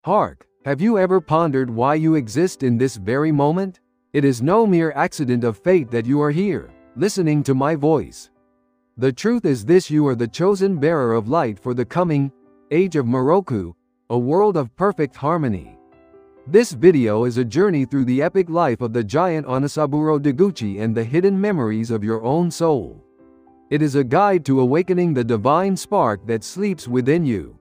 Hark! Have you ever pondered why you exist in this very moment? It is no mere accident of fate that you are here, listening to my voice. The truth is this: you are the chosen bearer of light for the coming age of Miroku, a world of perfect harmony. This video is a journey through the epic life of the giant Onisaburo Deguchi and the hidden memories of your own soul. It is a guide to awakening the divine spark that sleeps within you.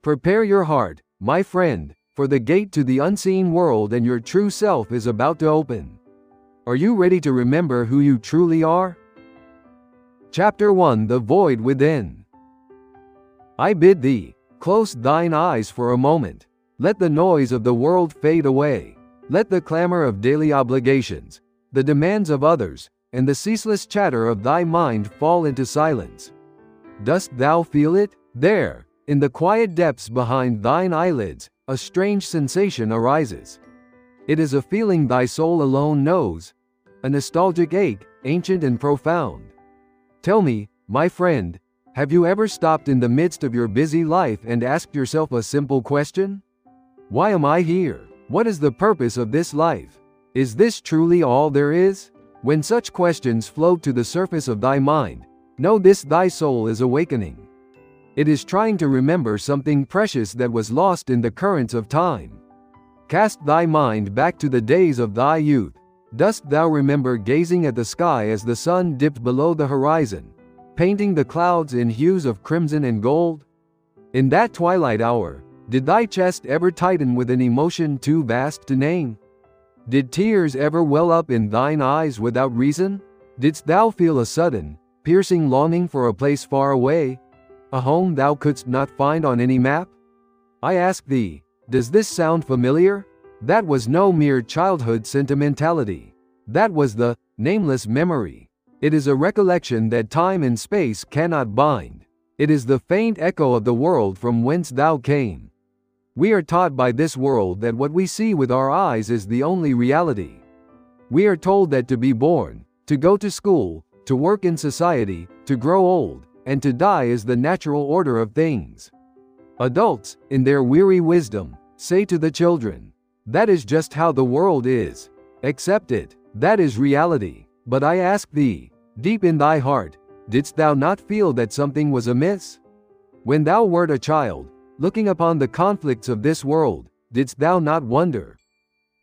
Prepare your heart, my friend, for the gate to the unseen world and your true self is about to open. Are you ready to remember who you truly are? Chapter 1: The Void Within. I bid thee, close thine eyes for a moment. Let the noise of the world fade away. Let the clamor of daily obligations, the demands of others, and the ceaseless chatter of thy mind fall into silence. Dost thou feel it? There, in the quiet depths behind thine eyelids, a strange sensation arises. It is a feeling thy soul alone knows, a nostalgic ache, ancient and profound. Tell me, my friend, have you ever stopped in the midst of your busy life and asked yourself a simple question? Why am I here? What is the purpose of this life? Is this truly all there is? When such questions float to the surface of thy mind, know this: thy soul is awakening. It is trying to remember something precious that was lost in the currents of time. Cast thy mind back to the days of thy youth. Dost thou remember gazing at the sky as the sun dipped below the horizon, painting the clouds in hues of crimson and gold? In that twilight hour, did thy chest ever tighten with an emotion too vast to name? Did tears ever well up in thine eyes without reason? Didst thou feel a sudden, piercing longing for a place far away, a home thou couldst not find on any map? I ask thee, does this sound familiar? That was no mere childhood sentimentality. That was the nameless memory. It is a recollection that time and space cannot bind. It is the faint echo of the world from whence thou came. We are taught by this world that what we see with our eyes is the only reality. We are told that to be born, to go to school, to work in society, to grow old, and to die is the natural order of things. Adults, in their weary wisdom, say to the children, that is just how the world is. Accept it, that is reality. But I ask thee, deep in thy heart, didst thou not feel that something was amiss? When thou wert a child, looking upon the conflicts of this world, didst thou not wonder,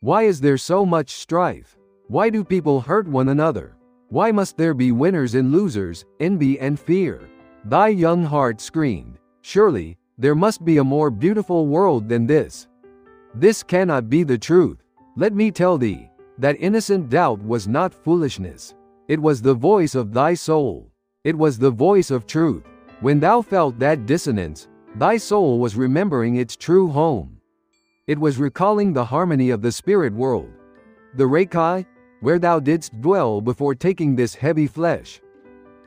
why is there so much strife? Why do people hurt one another? Why must there be winners and losers, envy and fear? Thy young heart screamed, surely, there must be a more beautiful world than this. This cannot be the truth. Let me tell thee, that innocent doubt was not foolishness. It was the voice of thy soul. It was the voice of truth. When thou felt that dissonance, thy soul was remembering its true home. It was recalling the harmony of the spirit world, the Reikai, where thou didst dwell before taking this heavy flesh.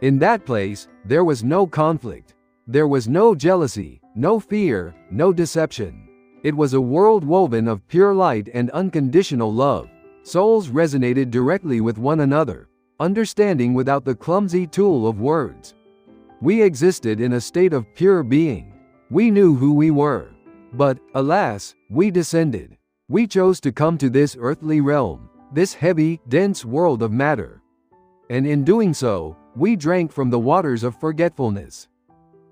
In that place, there was no conflict. There was no jealousy, no fear, no deception. It was a world woven of pure light and unconditional love. Souls resonated directly with one another, understanding without the clumsy tool of words. We existed in a state of pure being. We knew who we were. But, alas, we descended. We chose to come to this earthly realm, this heavy, dense world of matter. And in doing so, we drank from the waters of forgetfulness.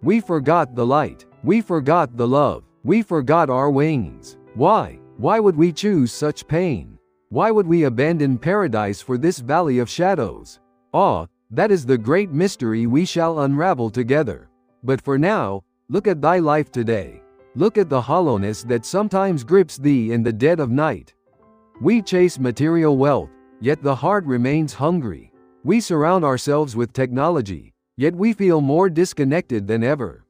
We forgot the light. We forgot the love. We forgot our wings. Why? Why would we choose such pain? Why would we abandon paradise for this valley of shadows? That is the great mystery we shall unravel together. But for now, look at thy life today. Look at the hollowness that sometimes grips thee in the dead of night. We chase material wealth, yet the heart remains hungry. We surround ourselves with technology, yet we feel more disconnected than ever.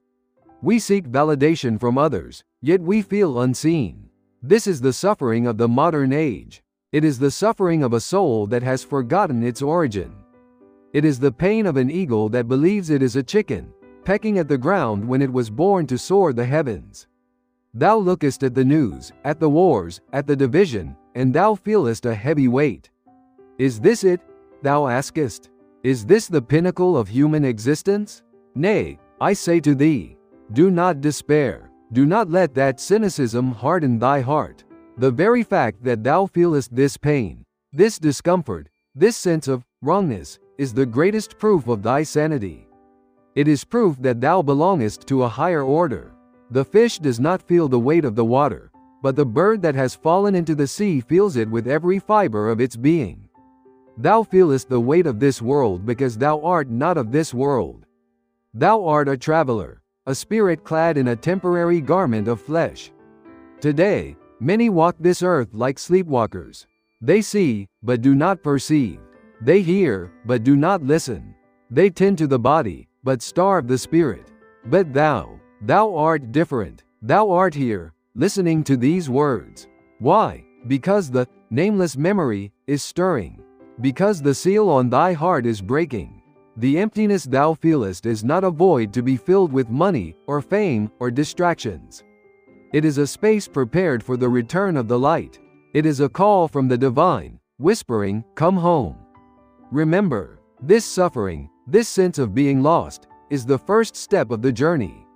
We seek validation from others, yet we feel unseen. This is the suffering of the modern age. It is the suffering of a soul that has forgotten its origin. It is the pain of an eagle that believes it is a chicken, pecking at the ground when it was born to soar the heavens. Thou lookest at the news, at the wars, at the division, and thou feelest a heavy weight. Is this it? Thou askest. Is this the pinnacle of human existence? Nay, I say to thee, do not despair. Do not let that cynicism harden thy heart. The very fact that thou feelest this pain, this discomfort, this sense of wrongness, is the greatest proof of thy sanity. It is proof that thou belongest to a higher order. The fish does not feel the weight of the water, but the bird that has fallen into the sea feels it with every fiber of its being. Thou feelest the weight of this world because thou art not of this world. Thou art a traveler, a spirit clad in a temporary garment of flesh. Today, many walk this earth like sleepwalkers. They see, but do not perceive. They hear, but do not listen. They tend to the body, but starve the spirit. But thou art different. Thou art here, listening to these words. Why? Because the nameless memory is stirring. Because the seal on thy heart is breaking. The emptiness thou feelest is not a void to be filled with money, or fame, or distractions. It is a space prepared for the return of the light. It is a call from the divine, whispering, "Come home." Remember, this suffering, this sense of being lost, is the first step of the journey.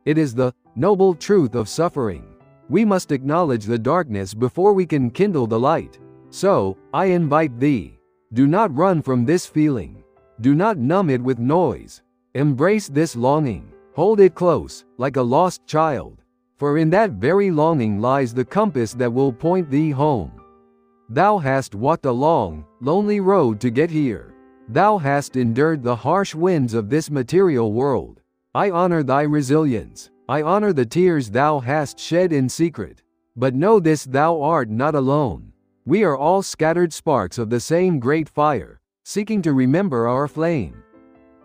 It is the noble truth of suffering. We must acknowledge the darkness before we can kindle the light. So, I invite thee, do not run from this feeling. Do not numb it with noise. Embrace this longing. Hold it close, like a lost child. For in that very longing lies the compass that will point thee home. Thou hast walked a long, lonely road to get here. Thou hast endured the harsh winds of this material world. I honor thy resilience. I honor the tears thou hast shed in secret. But know this, thou art not alone. We are all scattered sparks of the same great fire, seeking to remember our flame.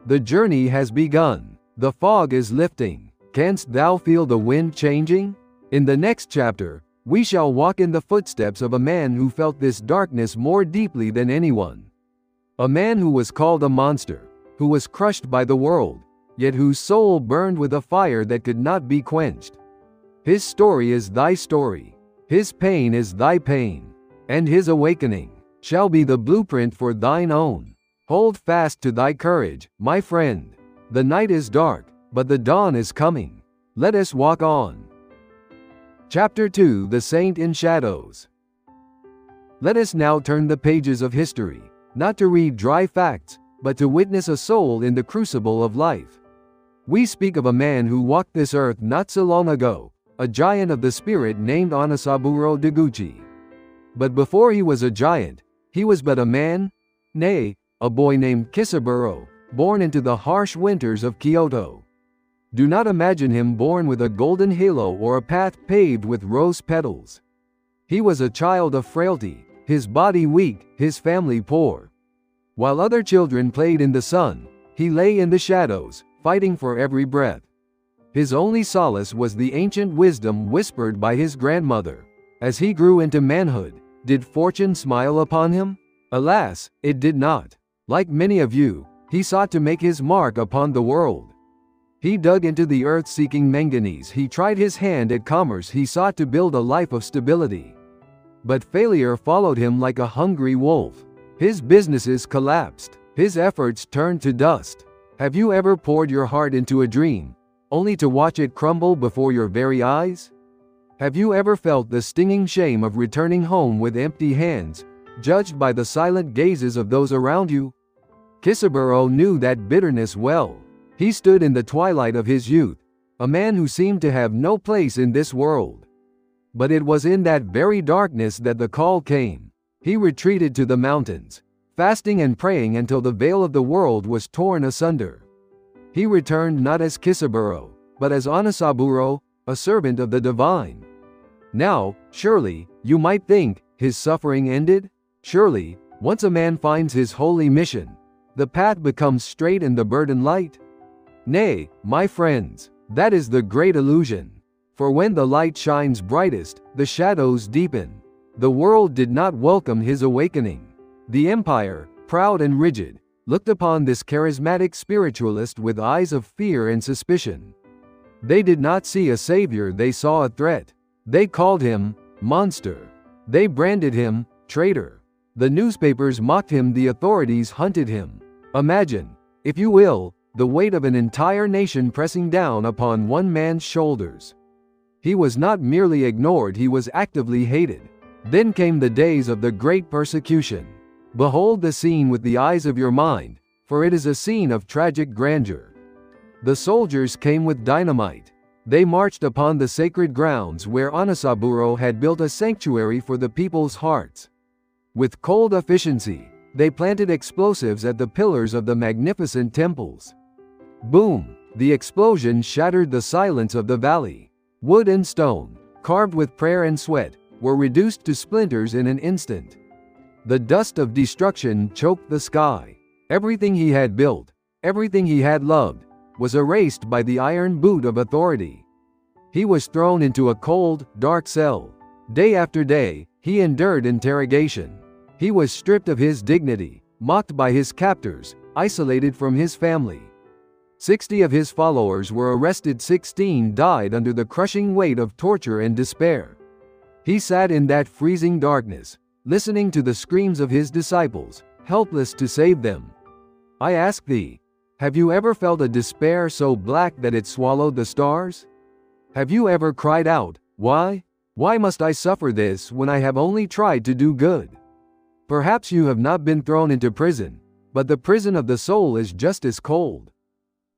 The journey has begun. The fog is lifting. Canst thou feel the wind changing? In the next chapter, we shall walk in the footsteps of a man who felt this darkness more deeply than anyone. A man who was called a monster, who was crushed by the world, yet whose soul burned with a fire that could not be quenched. His story is thy story. His pain is thy pain. And his awakening shall be the blueprint for thine own. Hold fast to thy courage, my friend. The night is dark, but the dawn is coming. Let us walk on. Chapter 2: The Saint in Shadows. Let us now turn the pages of history, not to read dry facts, but to witness a soul in the crucible of life. We speak of a man who walked this earth not so long ago, a giant of the spirit named Onisaburo Deguchi. But before he was a giant, he was but a man, nay, a boy named Kisaburo, born into the harsh winters of Kyoto. Do not imagine him born with a golden halo or a path paved with rose petals. He was a child of frailty, his body weak, his family poor. While other children played in the sun, he lay in the shadows, fighting for every breath. His only solace was the ancient wisdom whispered by his grandmother. As he grew into manhood, did fortune smile upon him? Alas, it did not. Like many of you, he sought to make his mark upon the world. He dug into the earth seeking manganese. He tried his hand at commerce. He sought to build a life of stability. But failure followed him like a hungry wolf. His businesses collapsed. His efforts turned to dust. Have you ever poured your heart into a dream, only to watch it crumble before your very eyes? Have you ever felt the stinging shame of returning home with empty hands, judged by the silent gazes of those around you? Kisaburo knew that bitterness well. He stood in the twilight of his youth, a man who seemed to have no place in this world. But it was in that very darkness that the call came. He retreated to the mountains, fasting and praying until the veil of the world was torn asunder. He returned not as Kisaburo, but as Onisaburo, a servant of the divine. Now, surely, you might think, his suffering ended? Surely, once a man finds his holy mission, the path becomes straight and the burden light? Nay, my friends, that is the great illusion. For when the light shines brightest, the shadows deepen. The world did not welcome his awakening. The empire, proud and rigid, looked upon this charismatic spiritualist with eyes of fear and suspicion. They did not see a savior, they saw a threat. They called him monster. They branded him traitor. The newspapers mocked him, the authorities hunted him. Imagine, if you will, the weight of an entire nation pressing down upon one man's shoulders. He was not merely ignored, he was actively hated. Then came the days of the great persecution. Behold the scene with the eyes of your mind, for it is a scene of tragic grandeur. The soldiers came with dynamite. They marched upon the sacred grounds where Onisaburo had built a sanctuary for the people's hearts. With cold efficiency, they planted explosives at the pillars of the magnificent temples. Boom! The explosion shattered the silence of the valley. Wood and stone, carved with prayer and sweat, were reduced to splinters in an instant. The dust of destruction choked the sky. Everything he had built, everything he had loved, was erased by the iron boot of authority. He was thrown into a cold, dark cell. Day after day, he endured interrogation. He was stripped of his dignity, mocked by his captors, isolated from his family. 60 of his followers were arrested, 16 died under the crushing weight of torture and despair. He sat in that freezing darkness, listening to the screams of his disciples, helpless to save them. I ask thee, have you ever felt a despair so black that it swallowed the stars? Have you ever cried out, why? Why must I suffer this when I have only tried to do good? Perhaps you have not been thrown into prison, but the prison of the soul is just as cold.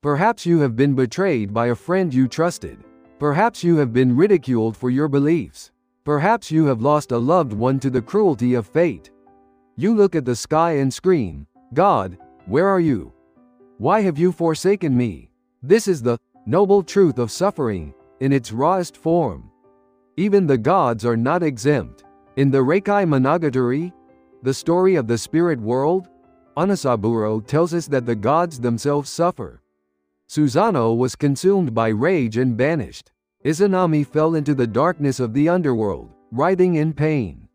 Perhaps you have been betrayed by a friend you trusted. Perhaps you have been ridiculed for your beliefs. Perhaps you have lost a loved one to the cruelty of fate. You look at the sky and scream, God, where are you? Why have you forsaken me? This is the noble truth of suffering, in its rawest form. Even the gods are not exempt. In the Reikai Monogatari, the story of the spirit world, Onisaburo tells us that the gods themselves suffer. Susanoo was consumed by rage and banished. Izanami fell into the darkness of the underworld, writhing in pain.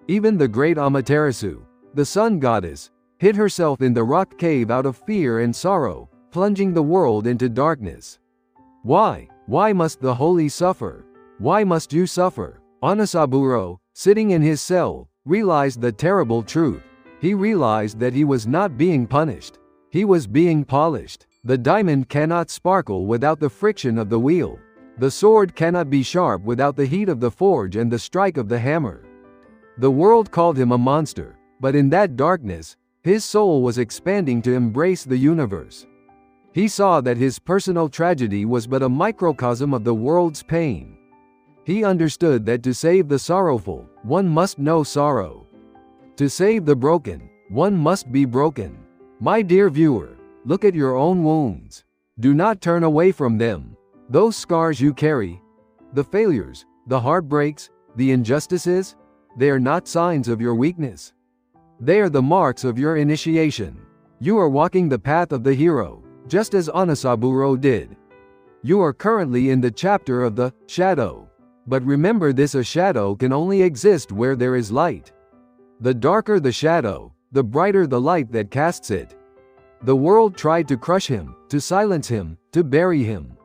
Even the great Amaterasu, the sun goddess, hid herself in the rock cave out of fear and sorrow, plunging the world into darkness. Why? Why must the holy suffer? Why must you suffer? Onisaburo, sitting in his cell, realized the terrible truth. He realized that he was not being punished. He was being polished. The diamond cannot sparkle without the friction of the wheel. The sword cannot be sharp without the heat of the forge and the strike of the hammer. The world called him a monster, but in that darkness, his soul was expanding to embrace the universe. He saw that his personal tragedy was but a microcosm of the world's pain. He understood that to save the sorrowful, one must know sorrow. To save the broken, one must be broken. My dear viewer, look at your own wounds. Do not turn away from them. Those scars you carry, the failures, the heartbreaks, the injustices, they are not signs of your weakness. They are the marks of your initiation. You are walking the path of the hero, just as Onisaburo did. You are currently in the chapter of the shadow. But remember this, a shadow can only exist where there is light. The darker the shadow, the brighter the light that casts it. The world tried to crush him, to silence him, to bury him.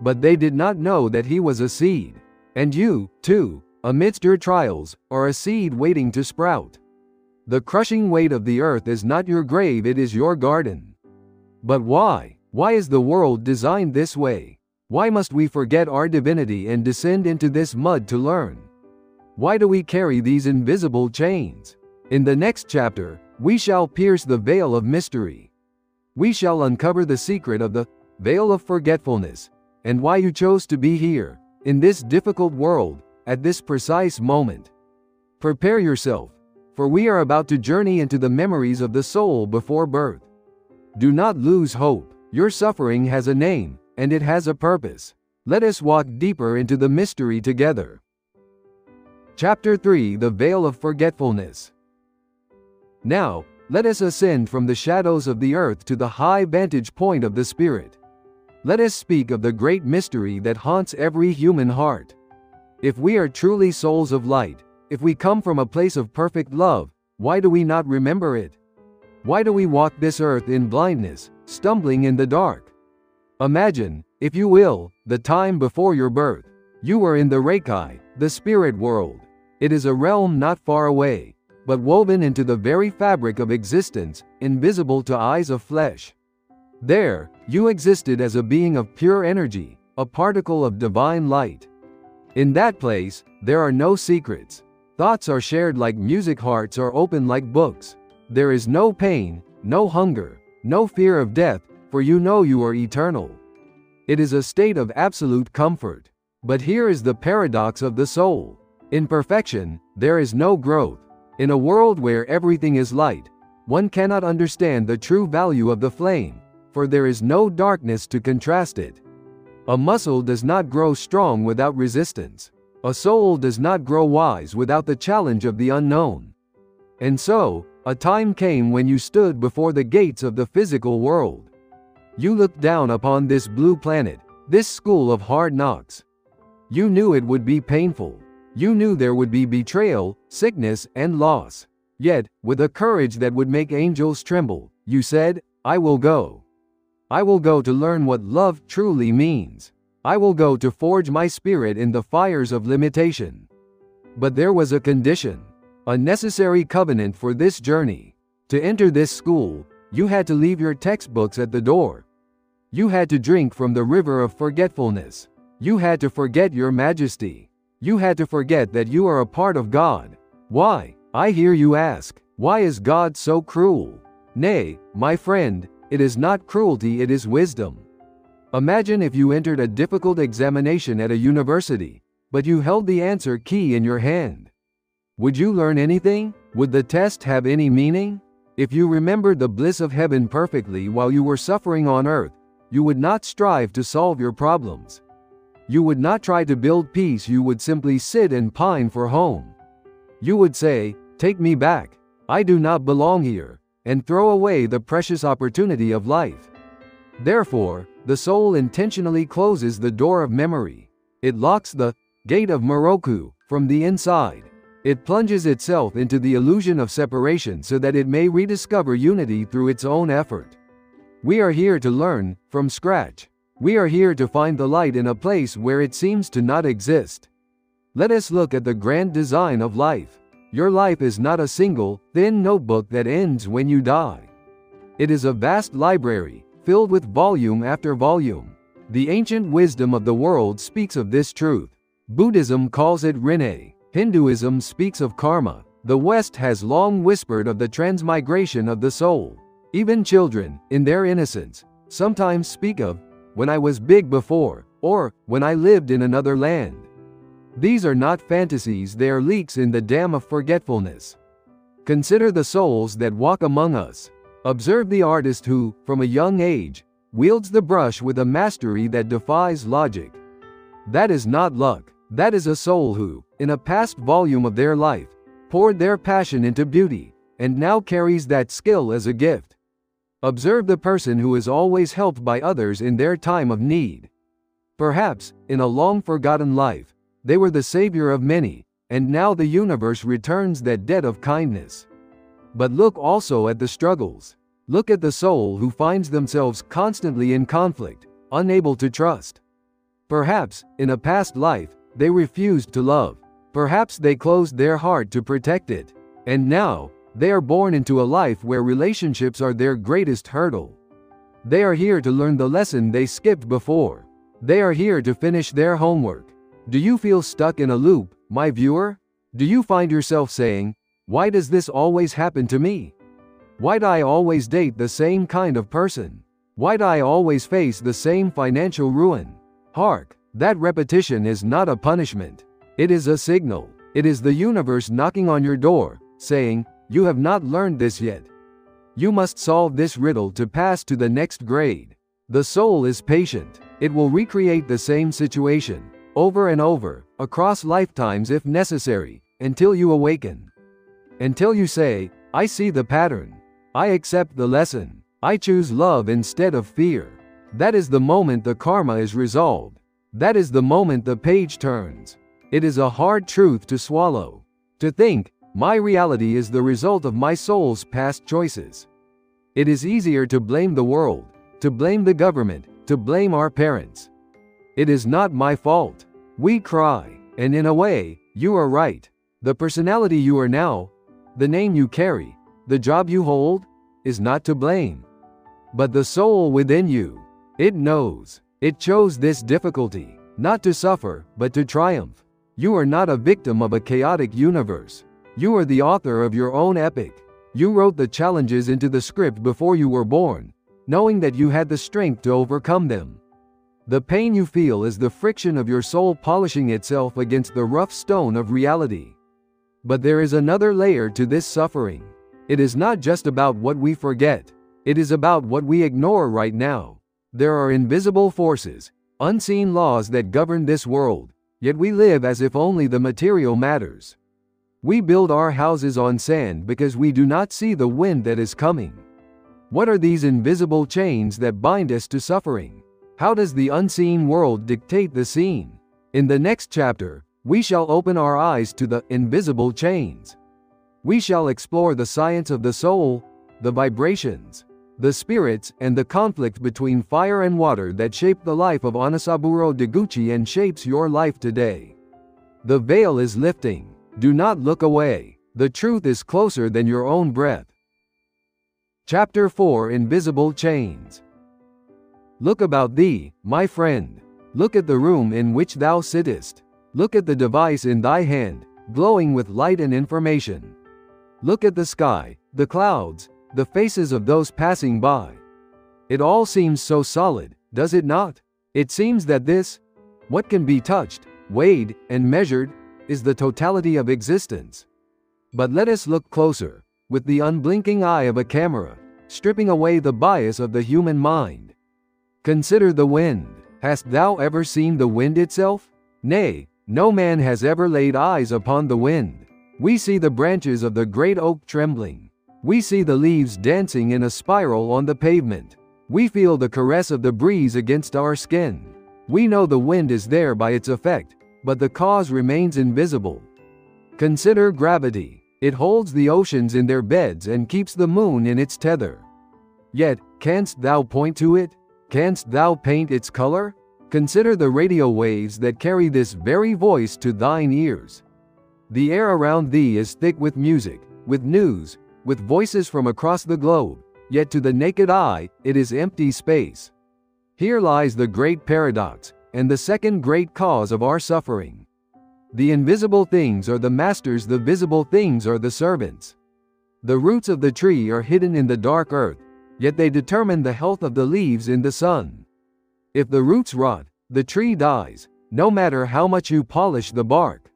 But they did not know that he was a seed. And you, too, amidst your trials, are a seed waiting to sprout. The crushing weight of the earth is not your grave, it is your garden. But why? Why is the world designed this way? Why must we forget our divinity and descend into this mud to learn? Why do we carry these invisible chains? In the next chapter, we shall pierce the veil of mystery. We shall uncover the secret of the veil of forgetfulness, and why you chose to be here, in this difficult world, at this precise moment. Prepare yourself, for we are about to journey into the memories of the soul before birth. Do not lose hope. Your suffering has a name, and it has a purpose. Let us walk deeper into the mystery together. Chapter 3: The Veil of Forgetfulness. Now, let us ascend from the shadows of the earth to the high vantage point of the spirit. Let us speak of the great mystery that haunts every human heart. If we are truly souls of light, if we come from a place of perfect love, why do we not remember it? Why do we walk this earth in blindness, stumbling in the dark? Imagine, if you will, the time before your birth. You were in the Reikai, the spirit world. It is a realm not far away, but woven into the very fabric of existence, invisible to eyes of flesh. There, you existed as a being of pure energy, a particle of divine light. In that place, there are no secrets. Thoughts are shared like music, hearts are open like books. There is no pain, no hunger, no fear of death, for you know you are eternal. It is a state of absolute comfort. But here is the paradox of the soul. In perfection, there is no growth. In a world where everything is light, one cannot understand the true value of the flame, for there is no darkness to contrast it. A muscle does not grow strong without resistance. A soul does not grow wise without the challenge of the unknown. And so, a time came when you stood before the gates of the physical world. You looked down upon this blue planet, this school of hard knocks. You knew it would be painful. You knew there would be betrayal, sickness, and loss. Yet, with a courage that would make angels tremble, you said, I will go. I will go to learn what love truly means. I will go to forge my spirit in the fires of limitation. But there was a condition, a necessary covenant for this journey. To enter this school, you had to leave your textbooks at the door. You had to drink from the river of forgetfulness. You had to forget your majesty. You had to forget that you are a part of God. Why, I hear you ask, why is God so cruel? Nay, my friend, it is not cruelty, it is wisdom. Imagine if you entered a difficult examination at a university, but you held the answer key in your hand. Would you learn anything? Would the test have any meaning? If you remembered the bliss of heaven perfectly while you were suffering on earth, you would not strive to solve your problems. You would not try to build peace, you would simply sit and pine for home. You would say, take me back, I do not belong here, and throw away the precious opportunity of life. Therefore, the soul intentionally closes the door of memory. It locks the gate of Miroku from the inside. It plunges itself into the illusion of separation so that it may rediscover unity through its own effort. We are here to learn from scratch. We are here to find the light in a place where it seems to not exist. Let us look at the grand design of life. Your life is not a single, thin notebook that ends when you die. It is a vast library, filled with volume after volume. The ancient wisdom of the world speaks of this truth. Buddhism calls it Rinne. Hinduism speaks of karma. The West has long whispered of the transmigration of the soul. Even children, in their innocence, sometimes speak of, when I was big before, or, when I lived in another land. These are not fantasies, they are leaks in the dam of forgetfulness. Consider the souls that walk among us. Observe the artist who, from a young age, wields the brush with a mastery that defies logic. That is not luck. That is a soul who, in a past volume of their life, poured their passion into beauty, and now carries that skill as a gift. Observe the person who is always helped by others in their time of need. Perhaps, in a long-forgotten life, they were the savior of many, and now the universe returns that debt of kindness. But look also at the struggles. Look at the soul who finds themselves constantly in conflict, unable to trust. Perhaps, in a past life, they refused to love. Perhaps they closed their heart to protect it. And now, they are born into a life where relationships are their greatest hurdle. They are here to learn the lesson they skipped before. They are here to finish their homework. Do you feel stuck in a loop, my viewer? Do you find yourself saying, why does this always happen to me? Why do I always date the same kind of person? Why do I always face the same financial ruin? Hark, that repetition is not a punishment. It is a signal. It is the universe knocking on your door, saying, you have not learned this yet. You must solve this riddle to pass to the next grade. The soul is patient. It will recreate the same situation, over and over, across lifetimes if necessary, until you awaken. Until you say, I see the pattern. I accept the lesson. I choose love instead of fear. That is the moment the karma is resolved. That is the moment the page turns. It is a hard truth to swallow. To think, my reality is the result of my soul's past choices. It is easier to blame the world, to blame the government, to blame our parents. It is not my fault. We cry, and in a way, you are right. The personality you are now, the name you carry, the job you hold, is not to blame. But the soul within you, it knows. It chose this difficulty. Not to suffer, but to triumph. You are not a victim of a chaotic universe. You are the author of your own epic. You wrote the challenges into the script before you were born, knowing that you had the strength to overcome them. The pain you feel is the friction of your soul polishing itself against the rough stone of reality. But there is another layer to this suffering. It is not just about what we forget. It is about what we ignore right now. There are invisible forces, unseen laws that govern this world, yet we live as if only the material matters. We build our houses on sand because we do not see the wind that is coming. What are these invisible chains that bind us to suffering? How does the unseen world dictate the scene? In the next chapter, we shall open our eyes to the invisible chains. We shall explore the science of the soul, the vibrations, the spirits, and the conflict between fire and water that shaped the life of Onisaburo Deguchi and shapes your life today. The veil is lifting. Do not look away. The truth is closer than your own breath. Chapter 4: Invisible Chains. Look about thee, my friend. Look at the room in which thou sittest. Look at the device in thy hand, glowing with light and information. Look at the sky, the clouds, the faces of those passing by. It all seems so solid, does it not? It seems that this, what can be touched, weighed, and measured, is the totality of existence. But let us look closer, with the unblinking eye of a camera, stripping away the bias of the human mind. Consider the wind. Hast thou ever seen the wind itself? Nay, no man has ever laid eyes upon the wind. We see the branches of the great oak trembling. We see the leaves dancing in a spiral on the pavement. We feel the caress of the breeze against our skin. We know the wind is there by its effect, but the cause remains invisible. Consider gravity. It holds the oceans in their beds and keeps the moon in its tether. Yet, canst thou point to it? Canst thou paint its color? Consider the radio waves that carry this very voice to thine ears. The air around thee is thick with music, with news, with voices from across the globe, yet to the naked eye, it is empty space. Here lies the great paradox, and the second great cause of our suffering. The invisible things are the masters, the visible things are the servants. The roots of the tree are hidden in the dark earth, yet they determine the health of the leaves in the sun. If the roots rot, the tree dies, no matter how much you polish the bark.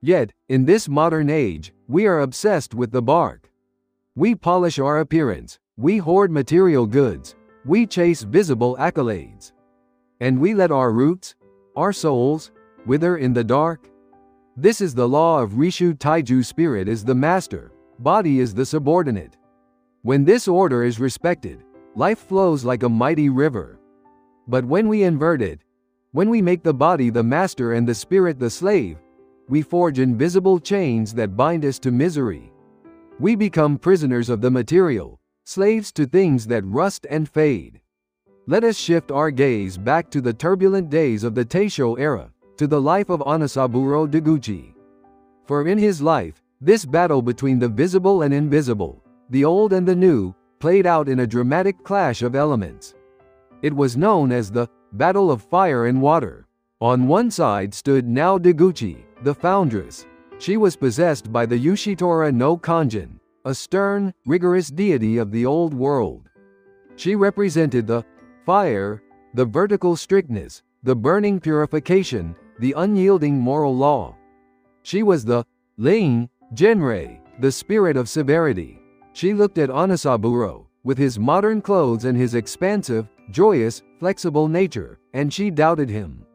Yet, in this modern age, we are obsessed with the bark. We polish our appearance, we hoard material goods, we chase visible accolades. And we let our roots, our souls, wither in the dark. This is the law of Rishu Taiju. Spirit is the master, body is the subordinate. When this order is respected, life flows like a mighty river. But when we invert it, when we make the body the master and the spirit the slave, we forge invisible chains that bind us to misery. We become prisoners of the material, slaves to things that rust and fade. Let us shift our gaze back to the turbulent days of the Taisho era, to the life of Onisaburo Deguchi. For in his life, this battle between the visible and invisible, the old and the new, played out in a dramatic clash of elements. It was known as the Battle of Fire and Water. On one side stood Nao Deguchi, the foundress. She was possessed by the Yushitora no Kanjin, a stern, rigorous deity of the old world. She represented the fire, the vertical strictness, the burning purification, the unyielding moral law. She was the Ling, Genrei, the spirit of severity. She looked at Onisaburo, with his modern clothes and his expansive, joyous, flexible nature, and she doubted him.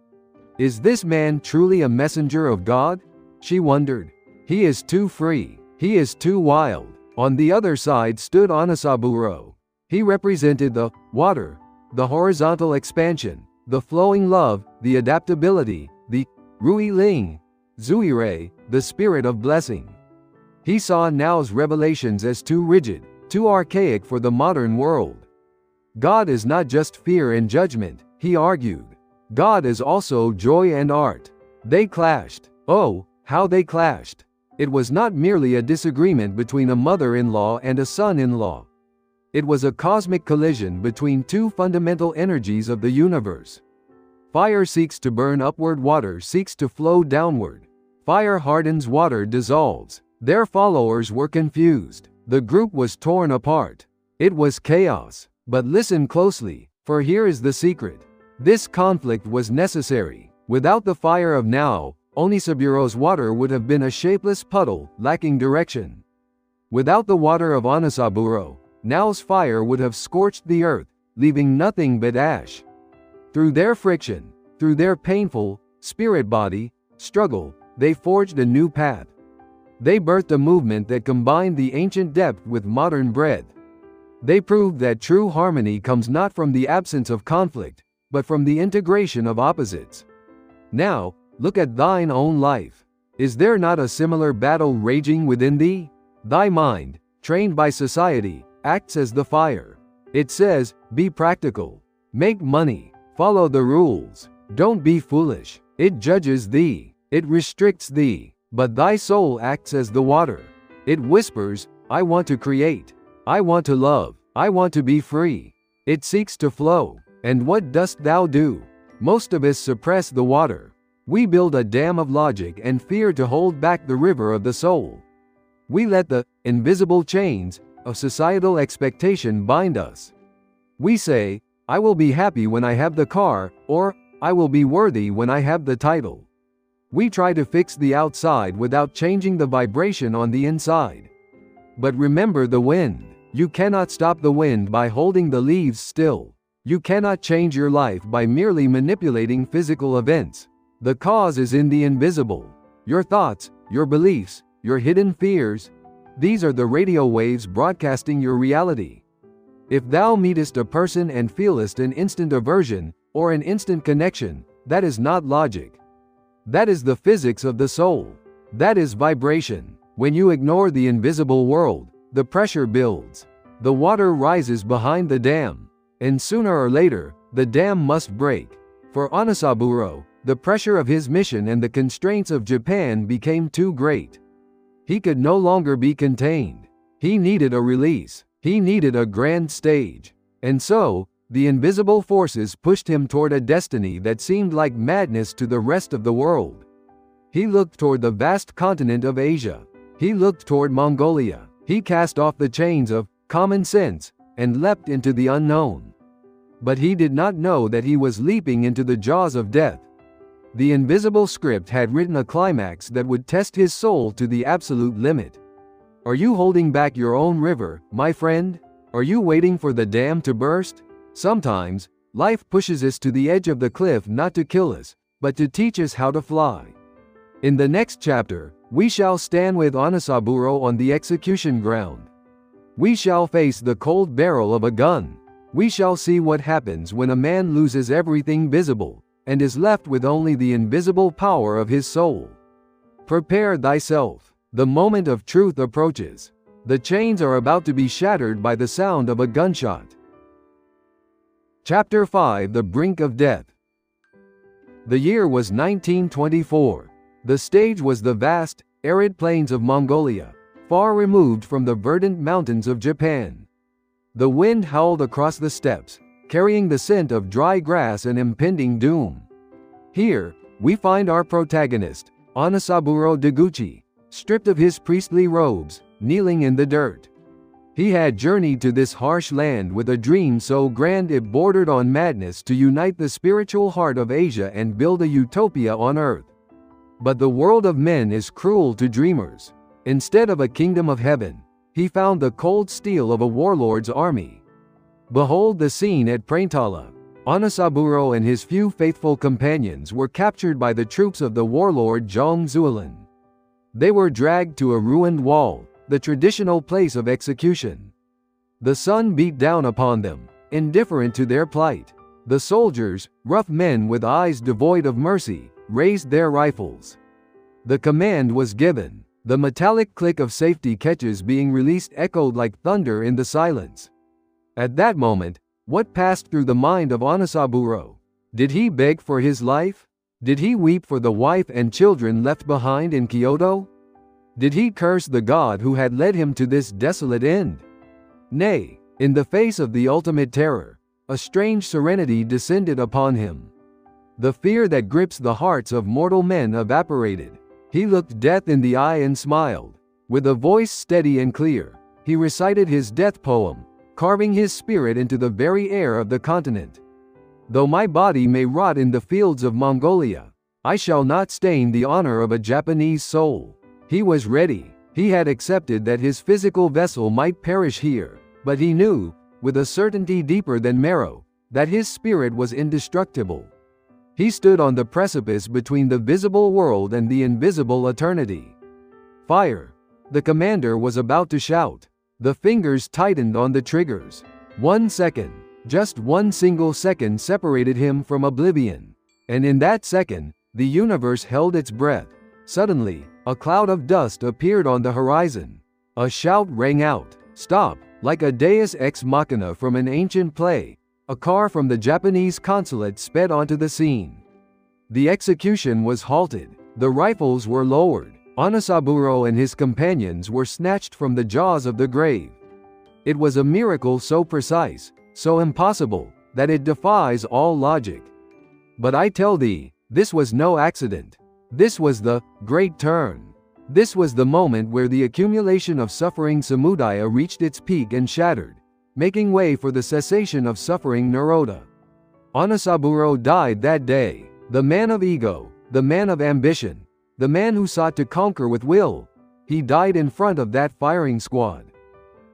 Is this man truly a messenger of God? She wondered. He is too free. He is too wild. On the other side stood Onisaburo. He represented the water, the horizontal expansion, the flowing love, the adaptability, the Rui Ling, Zuirei, the spirit of blessing. He saw Nao's revelations as too rigid, too archaic for the modern world. God is not just fear and judgment, he argued. God is also joy and art. They clashed. Oh, how they clashed. It was not merely a disagreement between a mother-in-law and a son-in-law. It was a cosmic collision between two fundamental energies of the universe. Fire seeks to burn upward, water seeks to flow downward. Fire hardens, water dissolves. Their followers were confused. The group was torn apart. It was chaos. But listen closely, for here is the secret. This conflict was necessary. Without the fire of Nao, Onisaburo's water would have been a shapeless puddle, lacking direction. Without the water of Onisaburo, Nao's fire would have scorched the earth, leaving nothing but ash. Through their friction, through their painful, spirit-body struggle, they forged a new path. They birthed a movement that combined the ancient depth with modern breadth. They proved that true harmony comes not from the absence of conflict, but from the integration of opposites. Now, look at thine own life. Is there not a similar battle raging within thee? Thy mind, trained by society, acts as the fire. It says, be practical. Make money. Follow the rules. Don't be foolish. It judges thee. It restricts thee. But thy soul acts as the water. It whispers, I want to create. I want to love. I want to be free. It seeks to flow. And what dost thou do? Most of us suppress the water. We build a dam of logic and fear to hold back the river of the soul. We let the invisible chains of societal expectation bind us. We say, I will be happy when I have the car, or I will be worthy when I have the title. We try to fix the outside without changing the vibration on the inside. But remember the wind. You cannot stop the wind by holding the leaves still. You cannot change your life by merely manipulating physical events. The cause is in the invisible. Your thoughts, your beliefs, your hidden fears. These are the radio waves broadcasting your reality. If thou meetest a person and feelest an instant aversion, or an instant connection, that is not logic. That is the physics of the soul. That is vibration. When you ignore the invisible world, the pressure builds. The water rises behind the dam. And sooner or later, the dam must break. For Onisaburo, the pressure of his mission and the constraints of Japan became too great. He could no longer be contained. He needed a release. He needed a grand stage. And so, the invisible forces pushed him toward a destiny that seemed like madness to the rest of the world. He looked toward the vast continent of Asia. He looked toward Mongolia. He cast off the chains of common sense and leapt into the unknown. But he did not know that he was leaping into the jaws of death. The invisible script had written a climax that would test his soul to the absolute limit. Are you holding back your own river, my friend? Are you waiting for the dam to burst? Sometimes, life pushes us to the edge of the cliff not to kill us, but to teach us how to fly. In the next chapter, we shall stand with Onisaburo on the execution ground. We shall face the cold barrel of a gun. We shall see what happens when a man loses everything visible, and is left with only the invisible power of his soul. Prepare thyself. The moment of truth approaches. The chains are about to be shattered by the sound of a gunshot. Chapter 5: The Brink of Death. The year was 1924. The stage was the vast, arid plains of Mongolia, far removed from the verdant mountains of Japan. The wind howled across the steppes, carrying the scent of dry grass and impending doom. Here, we find our protagonist, Onisaburo Deguchi, stripped of his priestly robes, kneeling in the dirt. He had journeyed to this harsh land with a dream so grand it bordered on madness to unite the spiritual heart of Asia and build a utopia on earth. But the world of men is cruel to dreamers. Instead of a kingdom of heaven, he found the cold steel of a warlord's army. Behold the scene at Praintala. Onisaburo and his few faithful companions were captured by the troops of the warlord Zhang Zuolin. They were dragged to a ruined wall, the traditional place of execution. The sun beat down upon them, indifferent to their plight. The soldiers, rough men with eyes devoid of mercy, raised their rifles. The command was given. The metallic click of safety catches being released echoed like thunder in the silence. At that moment, what passed through the mind of Onisaburo? Did he beg for his life? Did he weep for the wife and children left behind in Kyoto? Did he curse the God who had led him to this desolate end? Nay, in the face of the ultimate terror, a strange serenity descended upon him. The fear that grips the hearts of mortal men evaporated. He looked death in the eye and smiled. With a voice steady and clear, he recited his death poem, carving his spirit into the very air of the continent. Though my body may rot in the fields of Mongolia, I shall not stain the honor of a Japanese soul. He was ready. He had accepted that his physical vessel might perish here, but he knew, with a certainty deeper than marrow, that his spirit was indestructible. He stood on the precipice between the visible world and the invisible eternity. Fire! The commander was about to shout. The fingers tightened on the triggers. 1 second, just one single second separated him from oblivion. And in that second, the universe held its breath. Suddenly, a cloud of dust appeared on the horizon. A shout rang out. Stop! Like a deus ex machina from an ancient play, a car from the Japanese consulate sped onto the scene. The execution was halted. The rifles were lowered. Onisaburo and his companions were snatched from the jaws of the grave. It was a miracle so precise, so impossible, that it defies all logic. But I tell thee, this was no accident. This was the great turn. This was the moment where the accumulation of suffering samudaya reached its peak and shattered, making way for the cessation of suffering nirodha. Onisaburo died that day. The man of ego, the man of ambition, the man who sought to conquer with will, he died in front of that firing squad.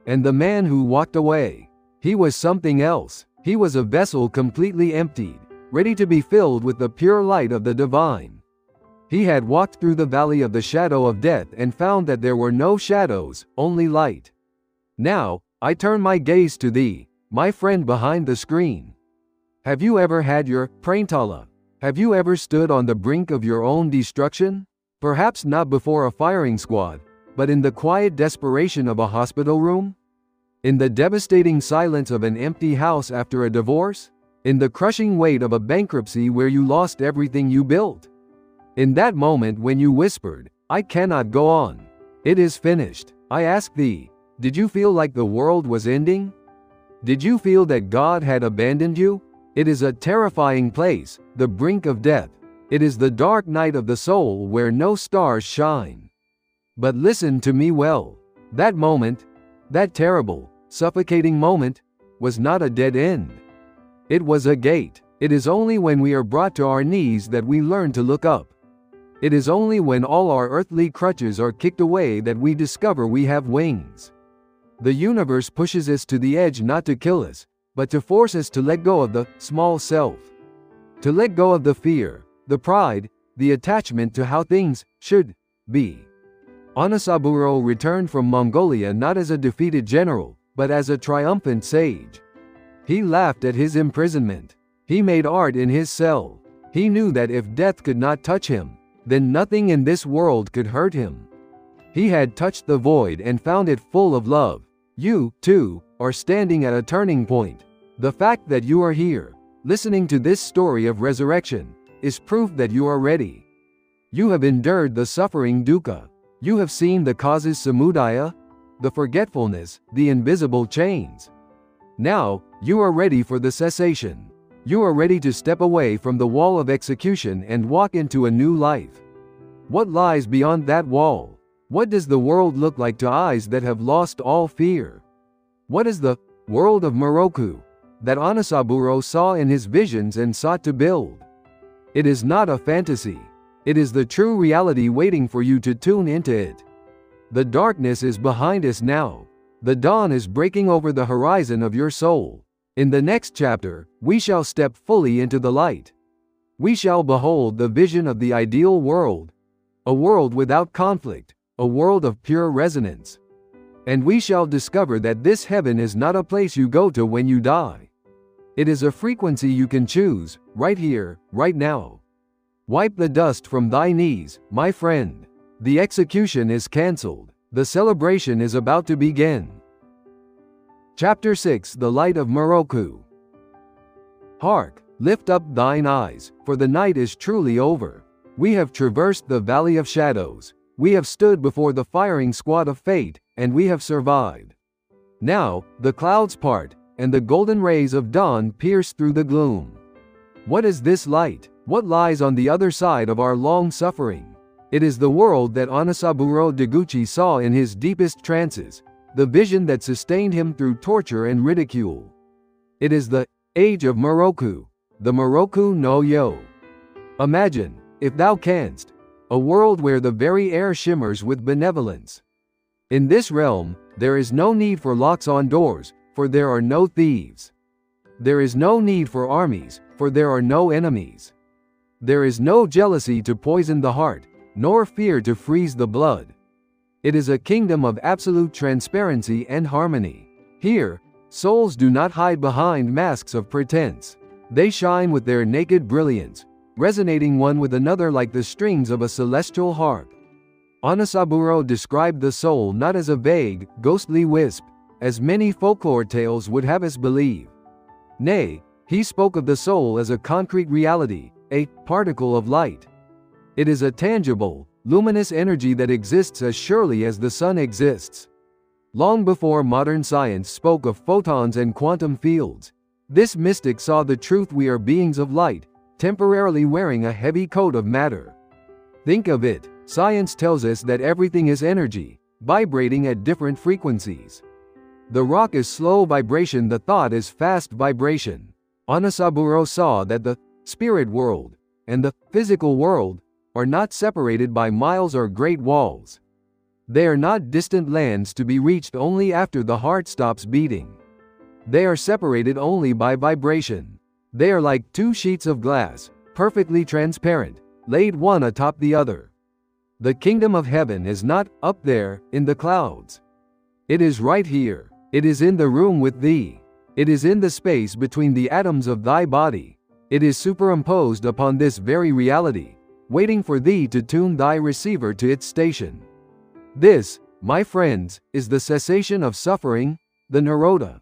And the man who walked away, he was something else. He was a vessel completely emptied, ready to be filled with the pure light of the divine. He had walked through the valley of the shadow of death and found that there were no shadows, only light. Now, I turn my gaze to thee, my friend behind the screen. Have you ever had your prantala? Have you ever stood on the brink of your own destruction? Perhaps not before a firing squad, but in the quiet desperation of a hospital room? In the devastating silence of an empty house after a divorce? In the crushing weight of a bankruptcy where you lost everything you built? In that moment when you whispered, I cannot go on. It is finished. I ask thee, did you feel like the world was ending? Did you feel that God had abandoned you? It is a terrifying place, the brink of death. It is the dark night of the soul where no stars shine. But listen to me well. That moment, that terrible, suffocating moment, was not a dead end. It was a gate. It is only when we are brought to our knees that we learn to look up. It is only when all our earthly crutches are kicked away that we discover we have wings. The universe pushes us to the edge not to kill us, but to force us to let go of the small self. To let go of the fear, the pride, the attachment to how things should be. Onisaburo returned from Mongolia not as a defeated general, but as a triumphant sage. He laughed at his imprisonment. He made art in his cell. He knew that if death could not touch him, then nothing in this world could hurt him. He had touched the void and found it full of love. You, too, are standing at a turning point. The fact that you are here, listening to this story of resurrection, is proof that you are ready. You have endured the suffering dukkha. You have seen the causes samudaya, the forgetfulness, the invisible chains. Now, you are ready for the cessation. You are ready to step away from the wall of execution and walk into a new life. What lies beyond that wall? What does the world look like to eyes that have lost all fear? What is the world of Miroku that Onisaburo saw in his visions and sought to build? It is not a fantasy. It is the true reality waiting for you to tune into it. The darkness is behind us now. The dawn is breaking over the horizon of your soul. In the next chapter, we shall step fully into the light. We shall behold the vision of the ideal world, a world without conflict, a world of pure resonance. And we shall discover that this heaven is not a place you go to when you die. It is a frequency you can choose, right here, right now. Wipe the dust from thy knees, my friend. The execution is cancelled. The celebration is about to begin. Chapter 6: The Light of Miroku. Hark, lift up thine eyes, for the night is truly over. We have traversed the valley of shadows. We have stood before the firing squad of fate, and we have survived. Now, the clouds part, and the golden rays of dawn pierce through the gloom. What is this light? What lies on the other side of our long suffering? It is the world that Onisaburo Deguchi saw in his deepest trances, the vision that sustained him through torture and ridicule. It is the age of Miroku, the Miroku no Yo. Imagine, if thou canst, a world where the very air shimmers with benevolence. In this realm, there is no need for locks on doors, for there are no thieves. There is no need for armies, for there are no enemies. There is no jealousy to poison the heart, nor fear to freeze the blood. It is a kingdom of absolute transparency and harmony. Here, souls do not hide behind masks of pretense. They shine with their naked brilliance, resonating one with another like the strings of a celestial harp. Onisaburo described the soul not as a vague, ghostly wisp, as many folklore tales would have us believe. Nay, he spoke of the soul as a concrete reality, a particle of light. It is a tangible, luminous energy that exists as surely as the sun exists. Long before modern science spoke of photons and quantum fields, this mystic saw the truth: we are beings of light, temporarily wearing a heavy coat of matter. Think of it, science tells us that everything is energy, vibrating at different frequencies. The rock is slow vibration, the thought is fast vibration. Onisaburo saw that the spirit world and the physical world are not separated by miles or great walls. They are not distant lands to be reached only after the heart stops beating. They are separated only by vibration. They are like two sheets of glass, perfectly transparent, laid one atop the other. The kingdom of heaven is not up there, in the clouds. It is right here. It is in the room with thee. It is in the space between the atoms of thy body. It is superimposed upon this very reality, waiting for thee to tune thy receiver to its station. This, my friends, is the cessation of suffering, the Nirodha.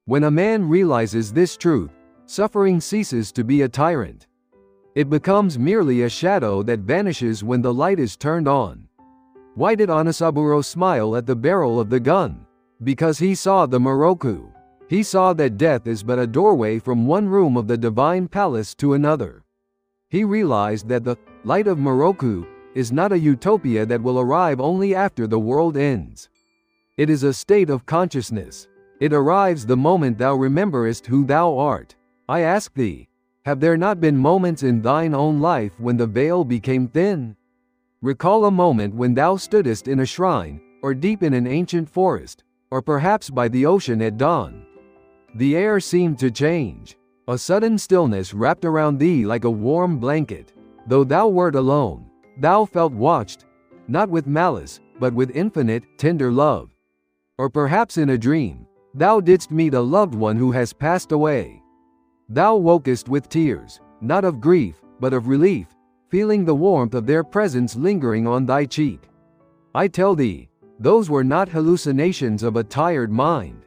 When a man realizes this truth, suffering ceases to be a tyrant. It becomes merely a shadow that vanishes when the light is turned on. Why did Onisaburo smile at the barrel of the gun? Because he saw the Miroku. He saw that death is but a doorway from one room of the divine palace to another. He realized that the light of Miroku is not a utopia that will arrive only after the world ends. It is a state of consciousness. It arrives the moment thou rememberest who thou art. I ask thee, have there not been moments in thine own life when the veil became thin? Recall a moment when thou stoodest in a shrine, or deep in an ancient forest, or perhaps by the ocean at dawn. The air seemed to change. A sudden stillness wrapped around thee like a warm blanket. Though thou wert alone, thou felt watched, not with malice, but with infinite, tender love. Or perhaps in a dream, thou didst meet a loved one who has passed away. Thou wokest with tears, not of grief, but of relief, feeling the warmth of their presence lingering on thy cheek. I tell thee, those were not hallucinations of a tired mind.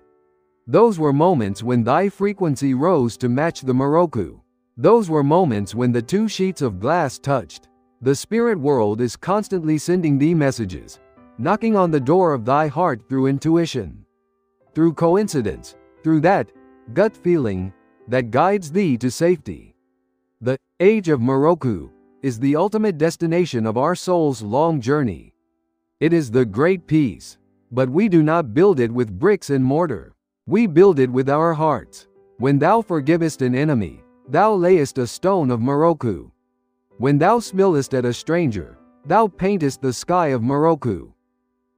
Those were moments when thy frequency rose to match the Miroku. Those were moments when the two sheets of glass touched. The spirit world is constantly sending thee messages, knocking on the door of thy heart through intuition, through coincidence, through that gut feeling that guides thee to safety. The age of Miroku is the ultimate destination of our soul's long journey. It is the great peace, but we do not build it with bricks and mortar. We build it with our hearts. When thou forgivest an enemy, thou layest a stone of Miroku. When thou smilest at a stranger, thou paintest the sky of Miroku.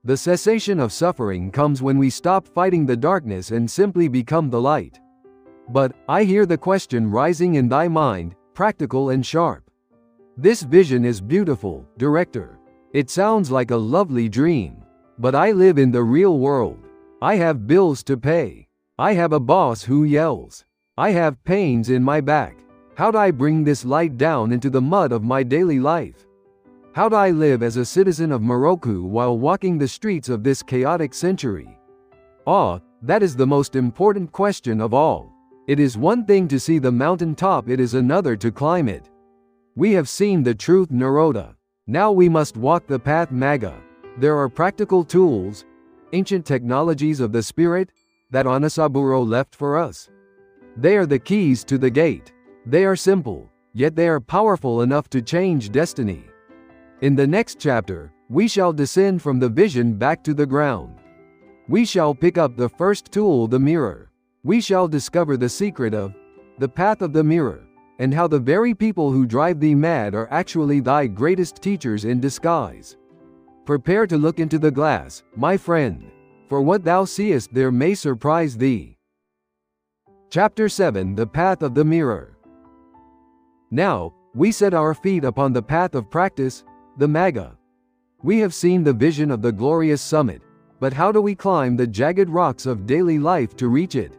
The cessation of suffering comes when we stop fighting the darkness and simply become the light. But, I hear the question rising in thy mind, practical and sharp. This vision is beautiful, director. It sounds like a lovely dream. But I live in the real world. I have bills to pay. I have a boss who yells. I have pains in my back. How'd I bring this light down into the mud of my daily life? How'd I live as a citizen of Miroku while walking the streets of this chaotic century? That is the most important question of all. It is one thing to see the mountain top, it is another to climb it. We have seen the truth Nirodha. Now we must walk the path Magga. There are practical tools, ancient technologies of the spirit, that Onisaburo left for us. They are the keys to the gate. They are simple, yet they are powerful enough to change destiny. In the next chapter, we shall descend from the vision back to the ground. We shall pick up the first tool, the mirror. We shall discover the secret of the path of the mirror, and how the very people who drive thee mad are actually thy greatest teachers in disguise. Prepare to look into the glass, my friend, for what thou seest there may surprise thee. Chapter 7: The Path of the Mirror. Now, we set our feet upon the path of practice, the Magga. We have seen the vision of the glorious summit, but how do we climb the jagged rocks of daily life to reach it?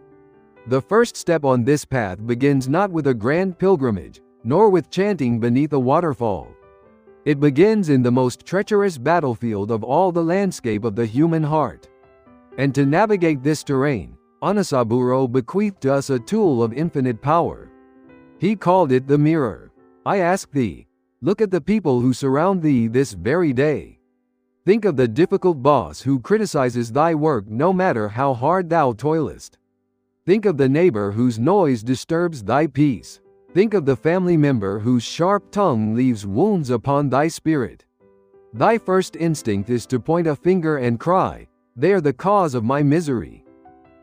The first step on this path begins not with a grand pilgrimage, nor with chanting beneath a waterfall. It begins in the most treacherous battlefield of all, the landscape of the human heart. And to navigate this terrain, Onisaburo bequeathed to us a tool of infinite power. He called it the mirror. I ask thee, look at the people who surround thee this very day. Think of the difficult boss who criticizes thy work no matter how hard thou toilest. Think of the neighbor whose noise disturbs thy peace. Think of the family member whose sharp tongue leaves wounds upon thy spirit. Thy first instinct is to point a finger and cry, "They are the cause of my misery.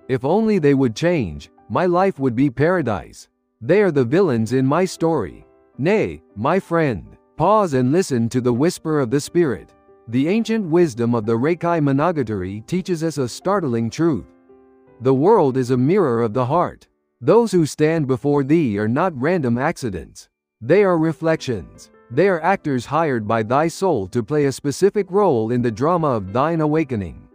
If only they would change, my life would be paradise. They are the villains in my story." Nay, my friend, pause and listen to the whisper of the spirit. The ancient wisdom of the Reiki Monogatari teaches us a startling truth. The world is a mirror of the heart. Those who stand before thee are not random accidents. They are reflections. They are actors hired by thy soul to play a specific role in the drama of thine awakening.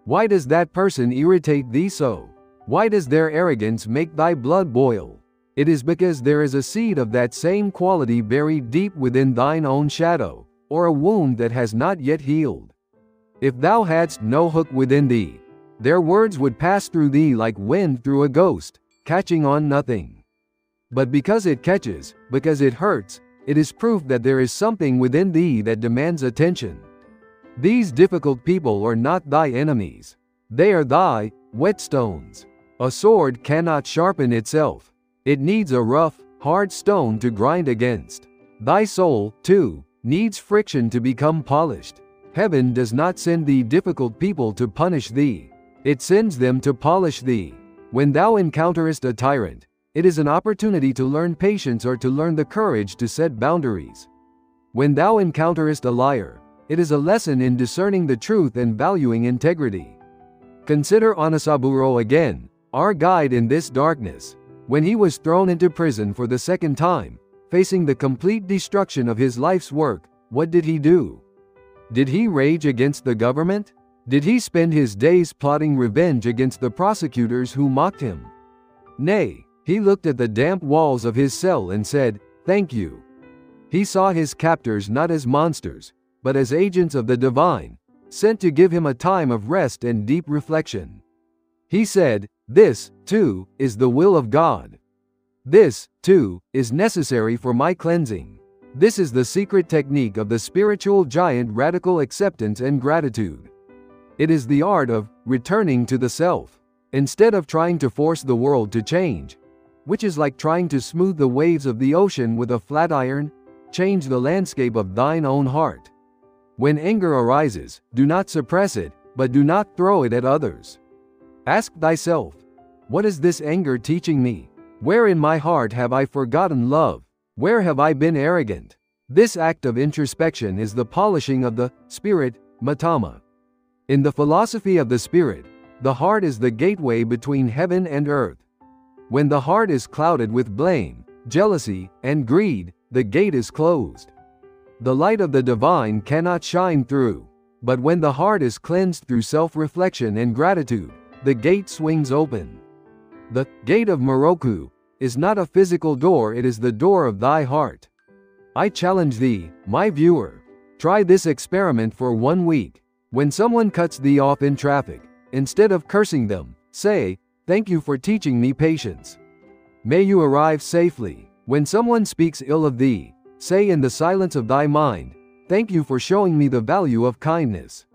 Why does that person irritate thee so? Why does their arrogance make thy blood boil? It is because there is a seed of that same quality buried deep within thine own shadow, or a wound that has not yet healed. If thou hadst no hook within thee, their words would pass through thee like wind through a ghost, catching on nothing. But because it catches, because it hurts, it is proof that there is something within thee that demands attention. These difficult people are not thy enemies. They are thy whetstones. A sword cannot sharpen itself. It needs a rough, hard stone to grind against. Thy soul, too, needs friction to become polished. Heaven does not send thee difficult people to punish thee. It sends them to polish thee. When thou encounterest a tyrant, it is an opportunity to learn patience or to learn the courage to set boundaries. When thou encounterest a liar, it is a lesson in discerning the truth and valuing integrity. Consider Onisaburo again, our guide in this darkness. When he was thrown into prison for the second time, facing the complete destruction of his life's work, what did he do? Did he rage against the government? Did he spend his days plotting revenge against the prosecutors who mocked him? Nay, he looked at the damp walls of his cell and said, "Thank you." He saw his captors not as monsters, but as agents of the divine, sent to give him a time of rest and deep reflection. He said, "This, too, is the will of God. This, too, is necessary for my cleansing. This is the secret technique of the spiritual giant: radical acceptance and gratitude. It is the art of returning to the self. Instead of trying to force the world to change, which is like trying to smooth the waves of the ocean with a flat iron, change the landscape of thine own heart. When anger arises, do not suppress it, but do not throw it at others. Ask thyself, what is this anger teaching me? Where in my heart have I forgotten love? Where have I been arrogant? This act of introspection is the polishing of the spirit, matama. In the philosophy of the spirit, the heart is the gateway between heaven and earth. When the heart is clouded with blame, jealousy, and greed, the gate is closed. The light of the divine cannot shine through. But when the heart is cleansed through self-reflection and gratitude, the gate swings open. The gate of Miroku is not a physical door, it is the door of thy heart. I challenge thee, my viewer. Try this experiment for 1 week. When someone cuts thee off in traffic, instead of cursing them, say, "Thank you for teaching me patience. May you arrive safely." When someone speaks ill of thee, say in the silence of thy mind, "Thank you for showing me the value of kindness.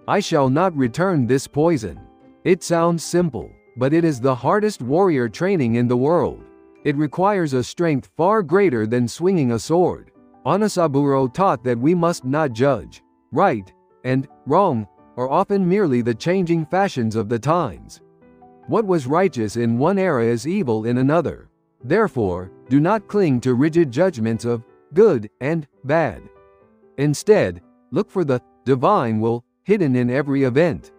I shall not return this poison." It sounds simple, but it is the hardest warrior training in the world. It requires a strength far greater than swinging a sword. Onisaburo taught that we must not judge. Right and wrong are often merely the changing fashions of the times. What was righteous in one era is evil in another. Therefore, do not cling to rigid judgments of good and bad. Instead, look for the divine will hidden in every event.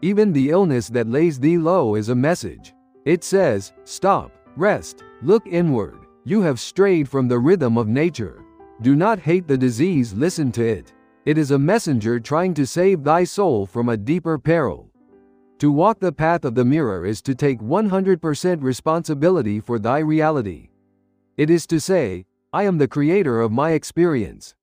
Even the illness that lays thee low is a message. It says, stop, rest, look inward. You have strayed from the rhythm of nature. Do not hate the disease, listen to it. It is a messenger trying to save thy soul from a deeper peril. To walk the path of the mirror is to take 100% responsibility for thy reality. It is to say, I am the creator of my experience.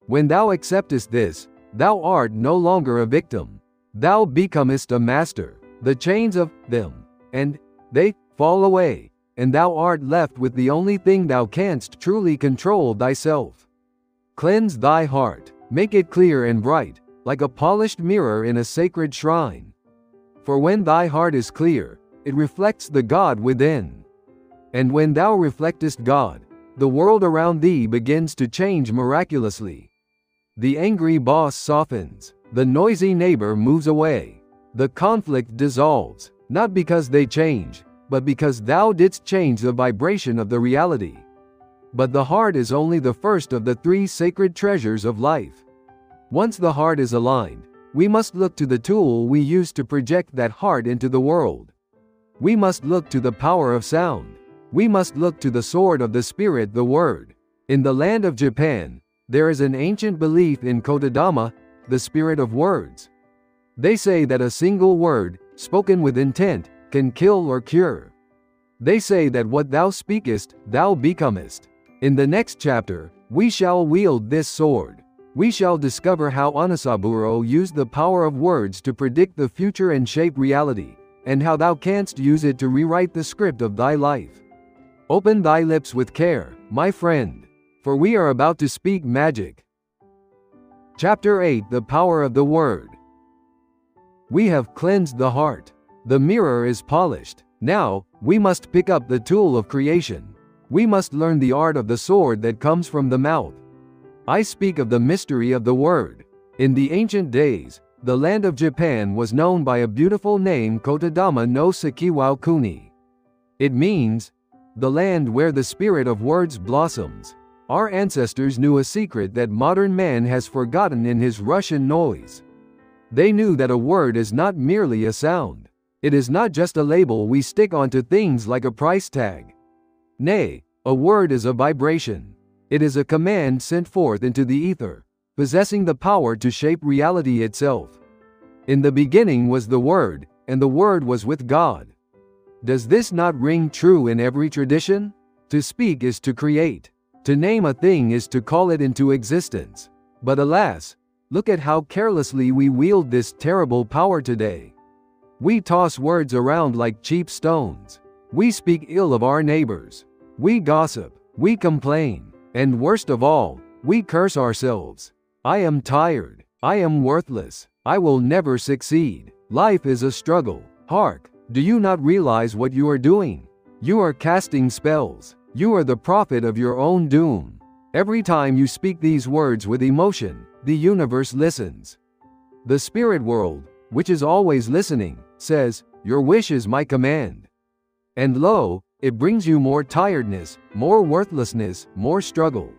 When thou acceptest this, thou art no longer a victim. Thou becomest a master. The chains of them and they fall away, and thou art left with the only thing thou canst truly control, thyself. Cleanse thy heart, make it clear and bright, like a polished mirror in a sacred shrine. For when thy heart is clear, it reflects the God within. And when thou reflectest God, the world around thee begins to change miraculously. The angry boss softens, the noisy neighbor moves away, the conflict dissolves, not because they change, but because thou didst change the vibration of the reality. But the heart is only the first of the three sacred treasures of life. Once the heart is aligned, we must look to the tool we use to project that heart into the world. We must look to the power of sound. We must look to the sword of the spirit, the word. In the land of Japan, there is an ancient belief in Kotodama, the spirit of words. They say that a single word, spoken with intent, can kill or cure. They say that what thou speakest, thou becomest. In the next chapter, we shall wield this sword. We shall discover how Onisaburo used the power of words to predict the future and shape reality, and how thou canst use it to rewrite the script of thy life. Open thy lips with care, my friend, for we are about to speak magic. Chapter 8: The Power of the Word. We have cleansed the heart. The mirror is polished. Now, we must pick up the tool of creation. We must learn the art of the sword that comes from the mouth. I speak of the mystery of the word. In the ancient days, the land of Japan was known by a beautiful name, Kotodama no Sakiwa Kuni. It means, the land where the spirit of words blossoms. Our ancestors knew a secret that modern man has forgotten in his rush and noise. They knew that a word is not merely a sound. It is not just a label we stick onto things like a price tag. Nay, a word is a vibration. It is a command sent forth into the ether, possessing the power to shape reality itself. In the beginning was the Word, and the Word was with God. Does this not ring true in every tradition? To speak is to create. To name a thing is to call it into existence. But alas, look at how carelessly we wield this terrible power today. We toss words around like cheap stones. We speak ill of our neighbors. We gossip. We complain. And worst of all, we curse ourselves. I am tired. I am worthless. I will never succeed. Life is a struggle. Hark, do you not realize what you are doing? You are casting spells. You are the prophet of your own doom. Every time you speak these words with emotion, the universe listens. The spirit world, which is always listening, says, your wish is my command. And lo, it brings you more tiredness, more worthlessness, more struggle.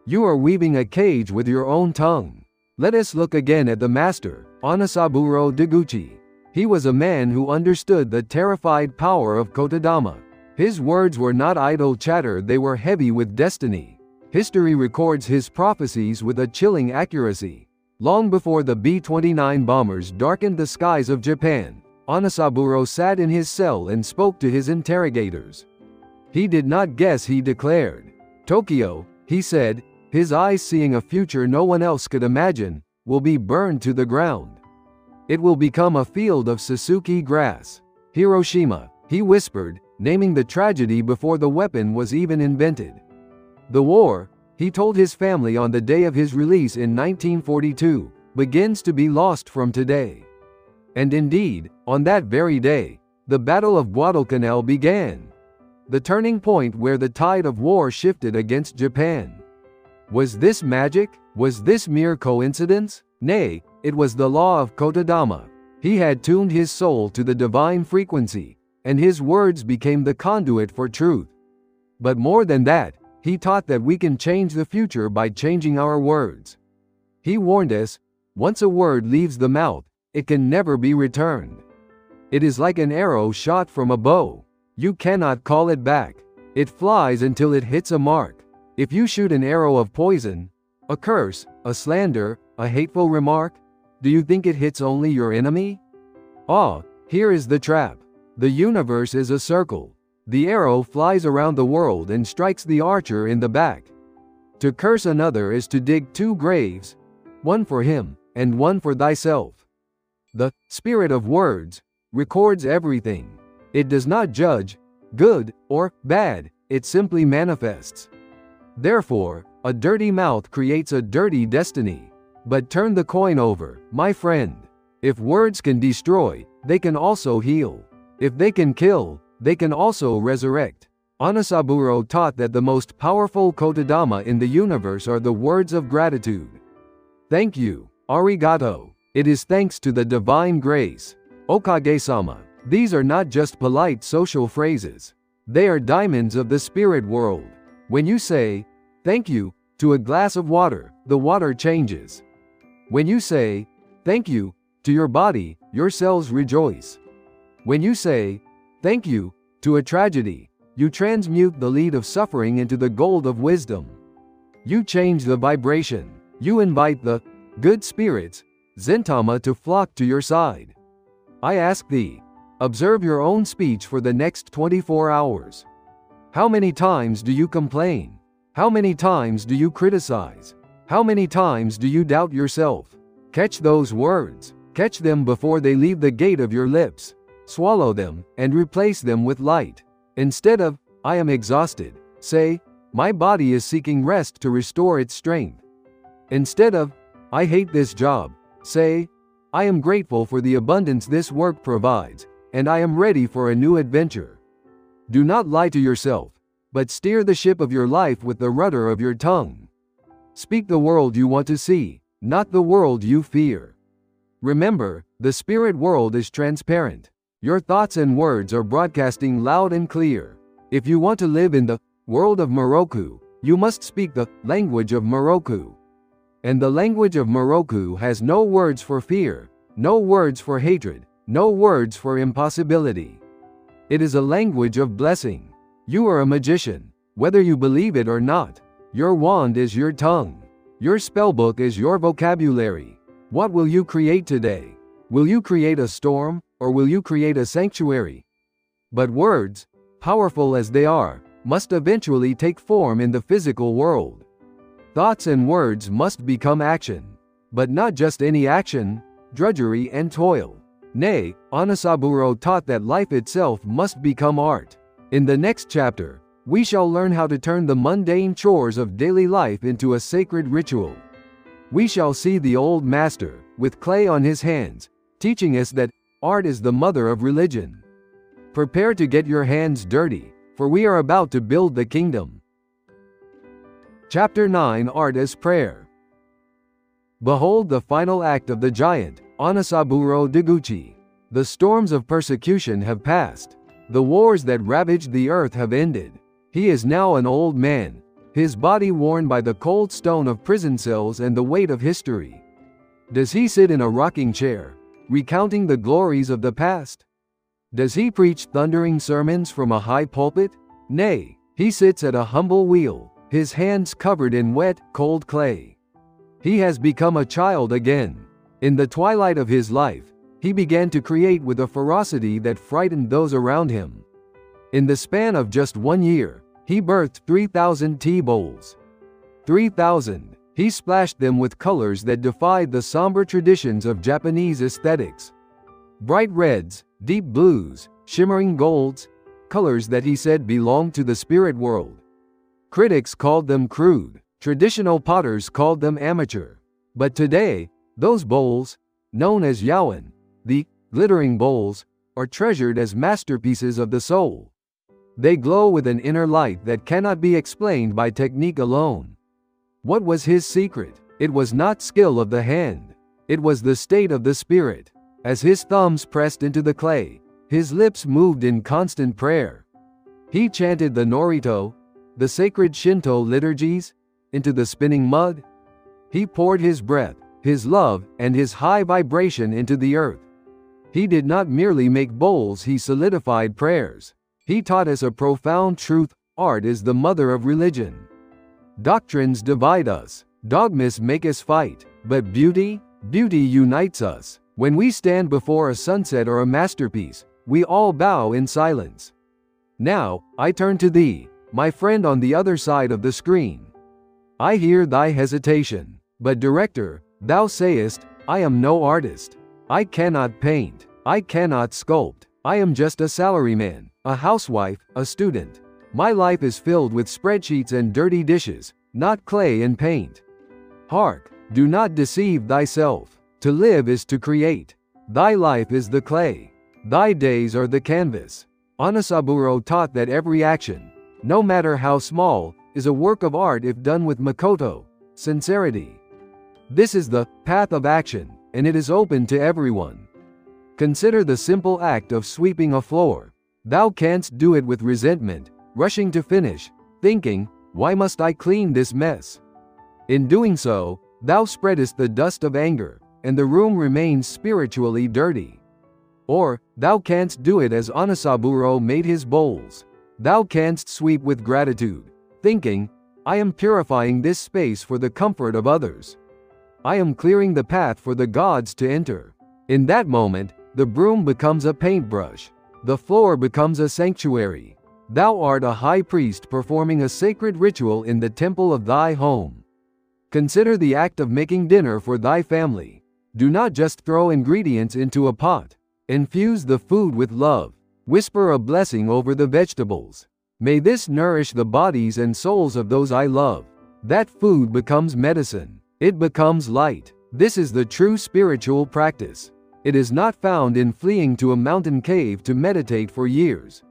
You are weaving a cage with your own tongue. Let us look again at the master, Onisaburo Deguchi. He was a man who understood the terrified power of Kotodama. His words were not idle chatter, they were heavy with destiny. History records his prophecies with a chilling accuracy. Long before the B-29 bombers darkened the skies of Japan, Onisaburo sat in his cell and spoke to his interrogators. He did not guess, he declared. Tokyo, he said, his eyes seeing a future no one else could imagine, will be burned to the ground. It will become a field of Suzuki grass. Hiroshima, he whispered, naming the tragedy before the weapon was even invented. The war, he told his family on the day of his release in 1942, begins to be lost from today. And indeed, on that very day, the Battle of Guadalcanal began. the turning point where the tide of war shifted against Japan. Was this magic? Was this mere coincidence? Nay, it was the law of Kotodama. He had tuned his soul to the divine frequency, and his words became the conduit for truth. But more than that, he taught that we can change the future by changing our words. He warned us, once a word leaves the mouth, it can never be returned. It is like an arrow shot from a bow. You cannot call it back. It flies until it hits a mark. If you shoot an arrow of poison, a curse, a slander, a hateful remark, do you think it hits only your enemy? Ah, here is the trap. The universe is a circle. The arrow flies around the world and strikes the archer in the back. To curse another is to dig two graves, one for him, and one for thyself. The spirit of words records everything. It does not judge, good or bad, it simply manifests. Therefore, a dirty mouth creates a dirty destiny. But turn the coin over, my friend. If words can destroy, they can also heal. If they can kill, they can also resurrect. Onisaburo taught that the most powerful Kotodama in the universe are the words of gratitude. Thank you, arigato. It is thanks to the divine grace. Okage-sama. These are not just polite social phrases. They are diamonds of the spirit world. When you say, thank you, to a glass of water, the water changes. When you say, thank you, to your body, your cells rejoice. When you say, thank you, to a tragedy, you transmute the lead of suffering into the gold of wisdom. You change the vibration. You invite the good spirits, Zentama, to flock to your side. I ask thee, observe your own speech for the next 24 hours. How many times do you complain? How many times do you criticize? How many times do you doubt yourself? Catch those words. Catch them before they leave the gate of your lips. Swallow them, and replace them with light. Instead of, I am exhausted, say, my body is seeking rest to restore its strength. Instead of, I hate this job, say, I am grateful for the abundance this work provides, and I am ready for a new adventure. Do not lie to yourself, but steer the ship of your life with the rudder of your tongue. Speak the world you want to see, not the world you fear. Remember, the spirit world is transparent. Your thoughts and words are broadcasting loud and clear. If you want to live in the world of Miroku, you must speak the language of Miroku. And the language of Miroku has no words for fear, no words for hatred, no words for impossibility. It is a language of blessing. You are a magician, whether you believe it or not. Your wand is your tongue. Your spellbook is your vocabulary. What will you create today? Will you create a storm, or will you create a sanctuary? But words, powerful as they are, must eventually take form in the physical world. Thoughts and words must become action. But not just any action, drudgery and toil. Nay, Onisaburo taught that life itself must become art. In the next chapter, we shall learn how to turn the mundane chores of daily life into a sacred ritual. We shall see the old master, with clay on his hands, teaching us that art is the mother of religion. Prepare to get your hands dirty, for we are about to build the kingdom. Chapter 9: Art as Prayer. Behold the final act of the giant, Onisaburo Deguchi. The storms of persecution have passed. The wars that ravaged the earth have ended. He is now an old man, his body worn by the cold stone of prison cells and the weight of history. Does he sit in a rocking chair, recounting the glories of the past? Does he preach thundering sermons from a high pulpit? Nay, he sits at a humble wheel, his hands covered in wet, cold clay. He has become a child again. In the twilight of his life, he began to create with a ferocity that frightened those around him. In the span of just 1 year, he birthed 3,000 tea bowls. 3,000. He splashed them with colors that defied the somber traditions of Japanese aesthetics. Bright reds, deep blues, shimmering golds, colors that he said belonged to the spirit world. Critics called them crude. Traditional potters called them amateur. But today, those bowls, known as yauen, the glittering bowls, are treasured as masterpieces of the soul. They glow with an inner light that cannot be explained by technique alone. What was his secret? It was not skill of the hand. It was the state of the spirit. As his thumbs pressed into the clay, his lips moved in constant prayer. He chanted the Norito, the sacred Shinto liturgies, into the spinning mud. He poured his breath, his love, and his high vibration into the earth. He did not merely make bowls, he solidified prayers. He taught us a profound truth: art is the mother of religion. Doctrines divide us, dogmas make us fight, but beauty unites us. When we stand before a sunset or a masterpiece, we all bow in silence. Now, I turn to thee, my friend on the other side of the screen. I hear thy hesitation. But director, thou sayest, I am no artist. I cannot paint. I cannot sculpt. I am just a salaryman, a housewife, a student. My life is filled with spreadsheets and dirty dishes, not clay and paint. Hark, do not deceive thyself. To live is to create. Thy life is the clay. Thy days are the canvas. Onisaburo taught that every action, no matter how small, is a work of art if done with Makoto, sincerity. This is the path of action, and it is open to everyone. Consider the simple act of sweeping a floor. Thou canst do it with resentment, rushing to finish, thinking, why must I clean this mess? In doing so, thou spreadest the dust of anger, and the room remains spiritually dirty. Or, thou canst do it as Onisaburo made his bowls. Thou canst sweep with gratitude, thinking, I am purifying this space for the comfort of others. I am clearing the path for the gods to enter. In that moment, the broom becomes a paintbrush. The floor becomes a sanctuary. Thou art a high priest performing a sacred ritual in the temple of thy home. Consider the act of making dinner for thy family. Do not just throw ingredients into a pot. Infuse the food with love. Whisper a blessing over the vegetables. May this nourish the bodies and souls of those I love. That food becomes medicine. It becomes light. This is the true spiritual practice. It is not found in fleeing to a mountain cave to meditate for years.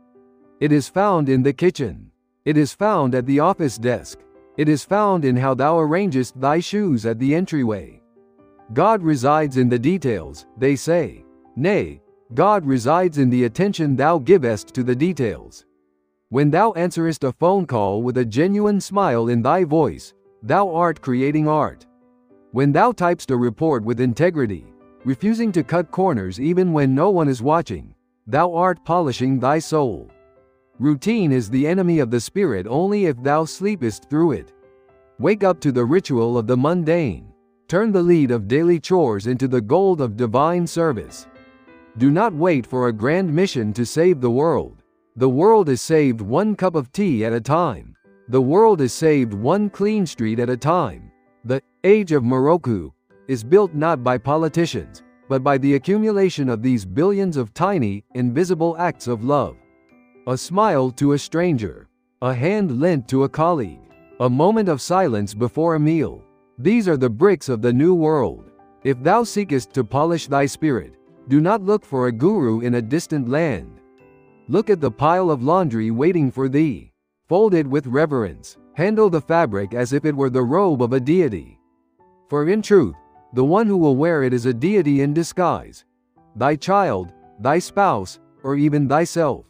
It is found in the kitchen. It is found at the office desk. It is found in how thou arrangest thy shoes at the entryway. God resides in the details, they say. Nay, God resides in the attention thou givest to the details. When thou answerest a phone call with a genuine smile in thy voice, thou art creating art. When thou typest a report with integrity, refusing to cut corners even when no one is watching, thou art polishing thy soul. Routine is the enemy of the spirit only if thou sleepest through it. Wake up to the ritual of the mundane. Turn the lead of daily chores into the gold of divine service. Do not wait for a grand mission to save the world. The world is saved one cup of tea at a time. The world is saved one clean street at a time. The age of Miroku is built not by politicians, but by the accumulation of these billions of tiny, invisible acts of love. A smile to a stranger. A hand lent to a colleague. A moment of silence before a meal. These are the bricks of the new world. If thou seekest to polish thy spirit, do not look for a guru in a distant land. Look at the pile of laundry waiting for thee. Fold it with reverence. Handle the fabric as if it were the robe of a deity. For in truth, the one who will wear it is a deity in disguise. Thy child, thy spouse, or even thyself.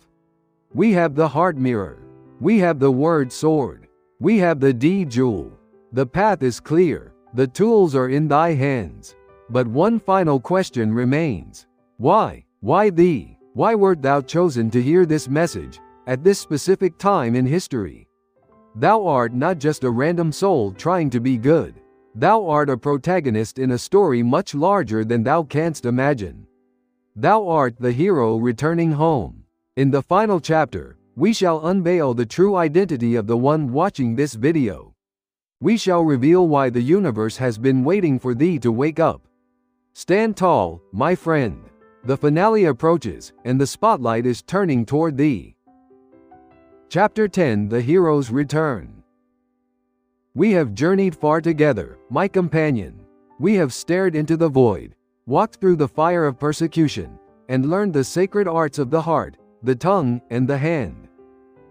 We have the heart mirror. We have the word sword. We have the D jewel. The path is clear. The tools are in thy hands. But one final question remains. Why? Why thee? Why wert thou chosen to hear this message, at this specific time in history? Thou art not just a random soul trying to be good. Thou art a protagonist in a story much larger than thou canst imagine. Thou art the hero returning home. In the final chapter, we shall unveil the true identity of the one watching this video. We shall reveal why the universe has been waiting for thee to wake up. Stand tall, my friend. The finale approaches, and the spotlight is turning toward thee. Chapter 10: The Hero's Return. We have journeyed far together, my companion. We have stared into the void, walked through the fire of persecution, and learned the sacred arts of the heart, the tongue, and the hand.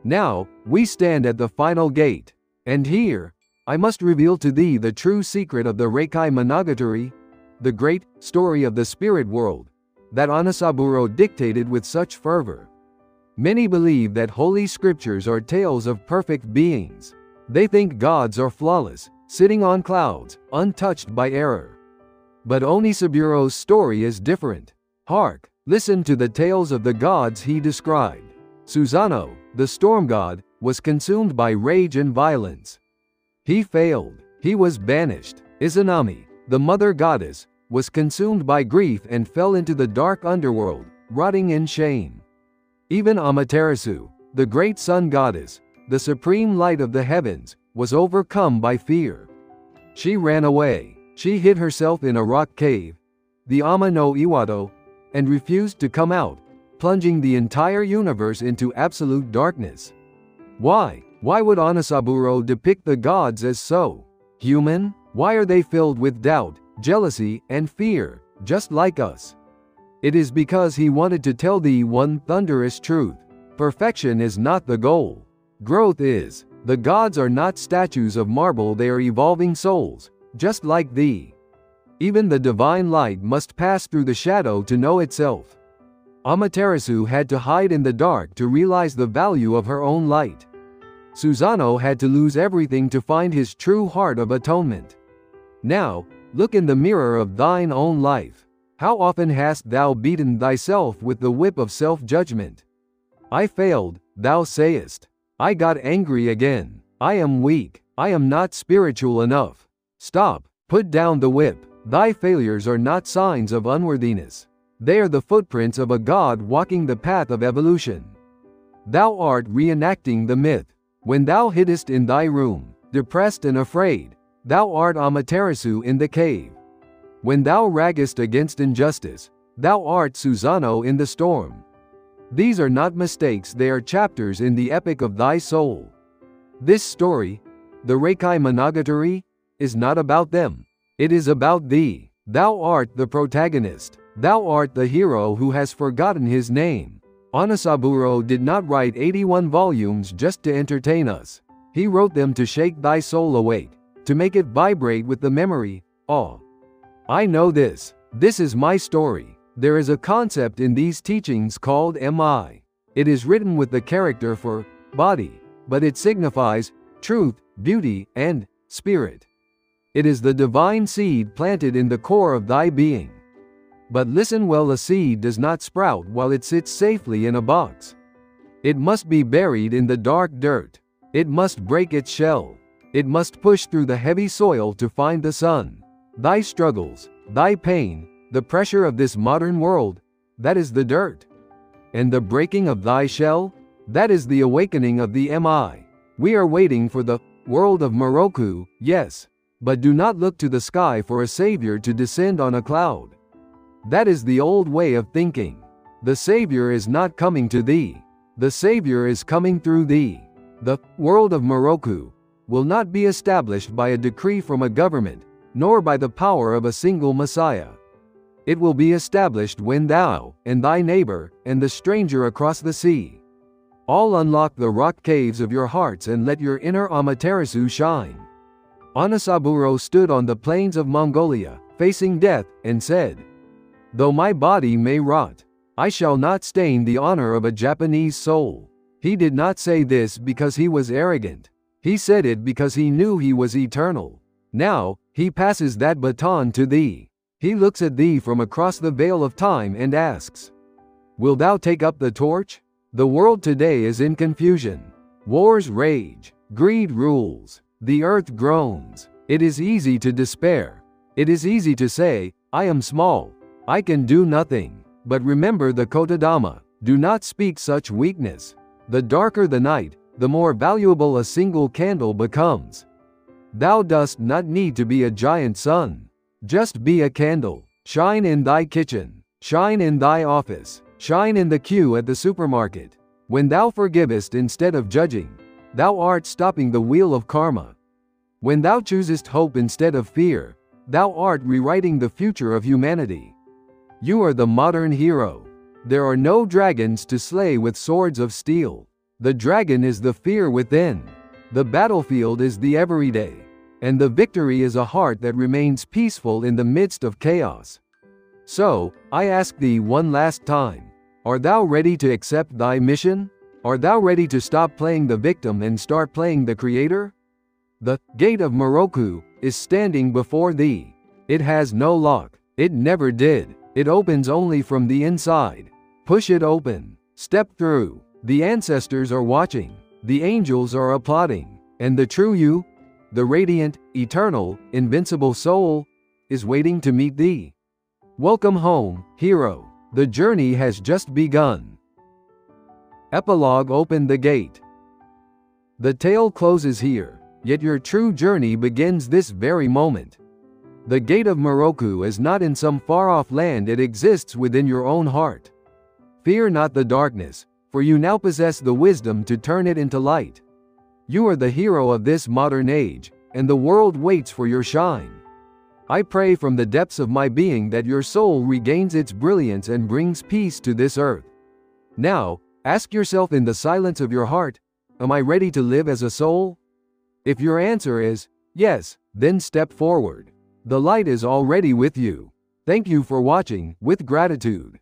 Now, we stand at the final gate. And here, I must reveal to thee the true secret of the Reiki Monogatari, the great story of the spirit world, that Onisaburo dictated with such fervor. Many believe that holy scriptures are tales of perfect beings. They think gods are flawless, sitting on clouds, untouched by error. But Onisaburo's story is different. Hark, listen to the tales of the gods he described. Susanoo, the storm god, was consumed by rage and violence. He failed. He was banished. Izanami, the mother goddess, was consumed by grief and fell into the dark underworld, rotting in shame. Even Amaterasu, the great sun goddess, the supreme light of the heavens, was overcome by fear. She ran away. She hid herself in a rock cave, the Ama no Iwato, and refused to come out, plunging the entire universe into absolute darkness. Why? Why would Onisaburo depict the gods as so human? Why are they filled with doubt, jealousy, and fear, just like us? It is because he wanted to tell thee one thunderous truth. Perfection is not the goal. Growth is. The gods are not statues of marble, they are evolving souls, just like thee. Even the divine light must pass through the shadow to know itself. Amaterasu had to hide in the dark to realize the value of her own light. Susanoo had to lose everything to find his true heart of atonement. Now, look in the mirror of thine own life. How often hast thou beaten thyself with the whip of self-judgment? I failed, thou sayest. I got angry again. I am weak. I am not spiritual enough. Stop. Put down the whip. Thy failures are not signs of unworthiness. They are the footprints of a god walking the path of evolution. Thou art reenacting the myth. When thou hiddest in thy room, depressed and afraid, thou art Amaterasu in the cave. When thou raggest against injustice, thou art Susanoo in the storm. These are not mistakes, they are chapters in the epic of thy soul. This story, the Reiki Monogatari, is not about them. It is about thee. Thou art the protagonist. Thou art the hero who has forgotten his name. Onisaburo did not write 81 volumes just to entertain us. He wrote them to shake thy soul awake, to make it vibrate with the memory, awe. I know this. This is my story. There is a concept in these teachings called MI. It is written with the character for body, but it signifies truth, beauty, and spirit. It is the divine seed planted in the core of thy being. But listen well, a seed does not sprout while it sits safely in a box. It must be buried in the dark dirt. It must break its shell. It must push through the heavy soil to find the sun. Thy struggles, thy pain, the pressure of this modern world, that is the dirt. And the breaking of thy shell, that is the awakening of the MI. We are waiting for the world of Miroku, yes, but do not look to the sky for a savior to descend on a cloud. That is the old way of thinking. The savior is not coming to thee. The savior is coming through thee. The world of Miroku will not be established by a decree from a government, nor by the power of a single messiah. It will be established when thou, and thy neighbor, and the stranger across the sea, all unlock the rock caves of your hearts and let your inner Amaterasu shine. Onisaburo stood on the plains of Mongolia, facing death, and said, "Though my body may rot, I shall not stain the honor of a Japanese soul." He did not say this because he was arrogant. He said it because he knew he was eternal. Now, he passes that baton to thee. He looks at thee from across the veil of time and asks, "Will thou take up the torch?" The world today is in confusion. Wars rage. Greed rules. The earth groans. It is easy to despair. It is easy to say, "I am small. I can do nothing." But remember the Kotodama. Do not speak such weakness. The darker the night, the more valuable a single candle becomes. Thou dost not need to be a giant sun. Just be a candle. Shine in thy kitchen. Shine in thy office. Shine in the queue at the supermarket. When thou forgivest instead of judging, thou art stopping the wheel of karma. When thou choosest hope instead of fear, thou art rewriting the future of humanity. You are the modern hero. There are no dragons to slay with swords of steel. The dragon is the fear within. The battlefield is the everyday. And the victory is a heart that remains peaceful in the midst of chaos. So, I ask thee one last time, art thou ready to accept thy mission? Art thou ready to stop playing the victim and start playing the creator? The gate of Miroku is standing before thee. It has no lock. It never did. It opens only from the inside. Push it open. Step through. The ancestors are watching. The angels are applauding. And the true you, the radiant, eternal, invincible soul, is waiting to meet thee. Welcome home, hero. The journey has just begun. Epilogue. Open the gate. The tale closes here, yet your true journey begins this very moment. The gate of Miroku is not in some far-off land, it exists within your own heart. Fear not the darkness, for you now possess the wisdom to turn it into light. You are the hero of this modern age, and the world waits for your shine. I pray from the depths of my being that your soul regains its brilliance and brings peace to this earth. Now, ask yourself in the silence of your heart, am I ready to live as a soul? If your answer is yes, then step forward. The light is already with you. Thank you for watching. With gratitude.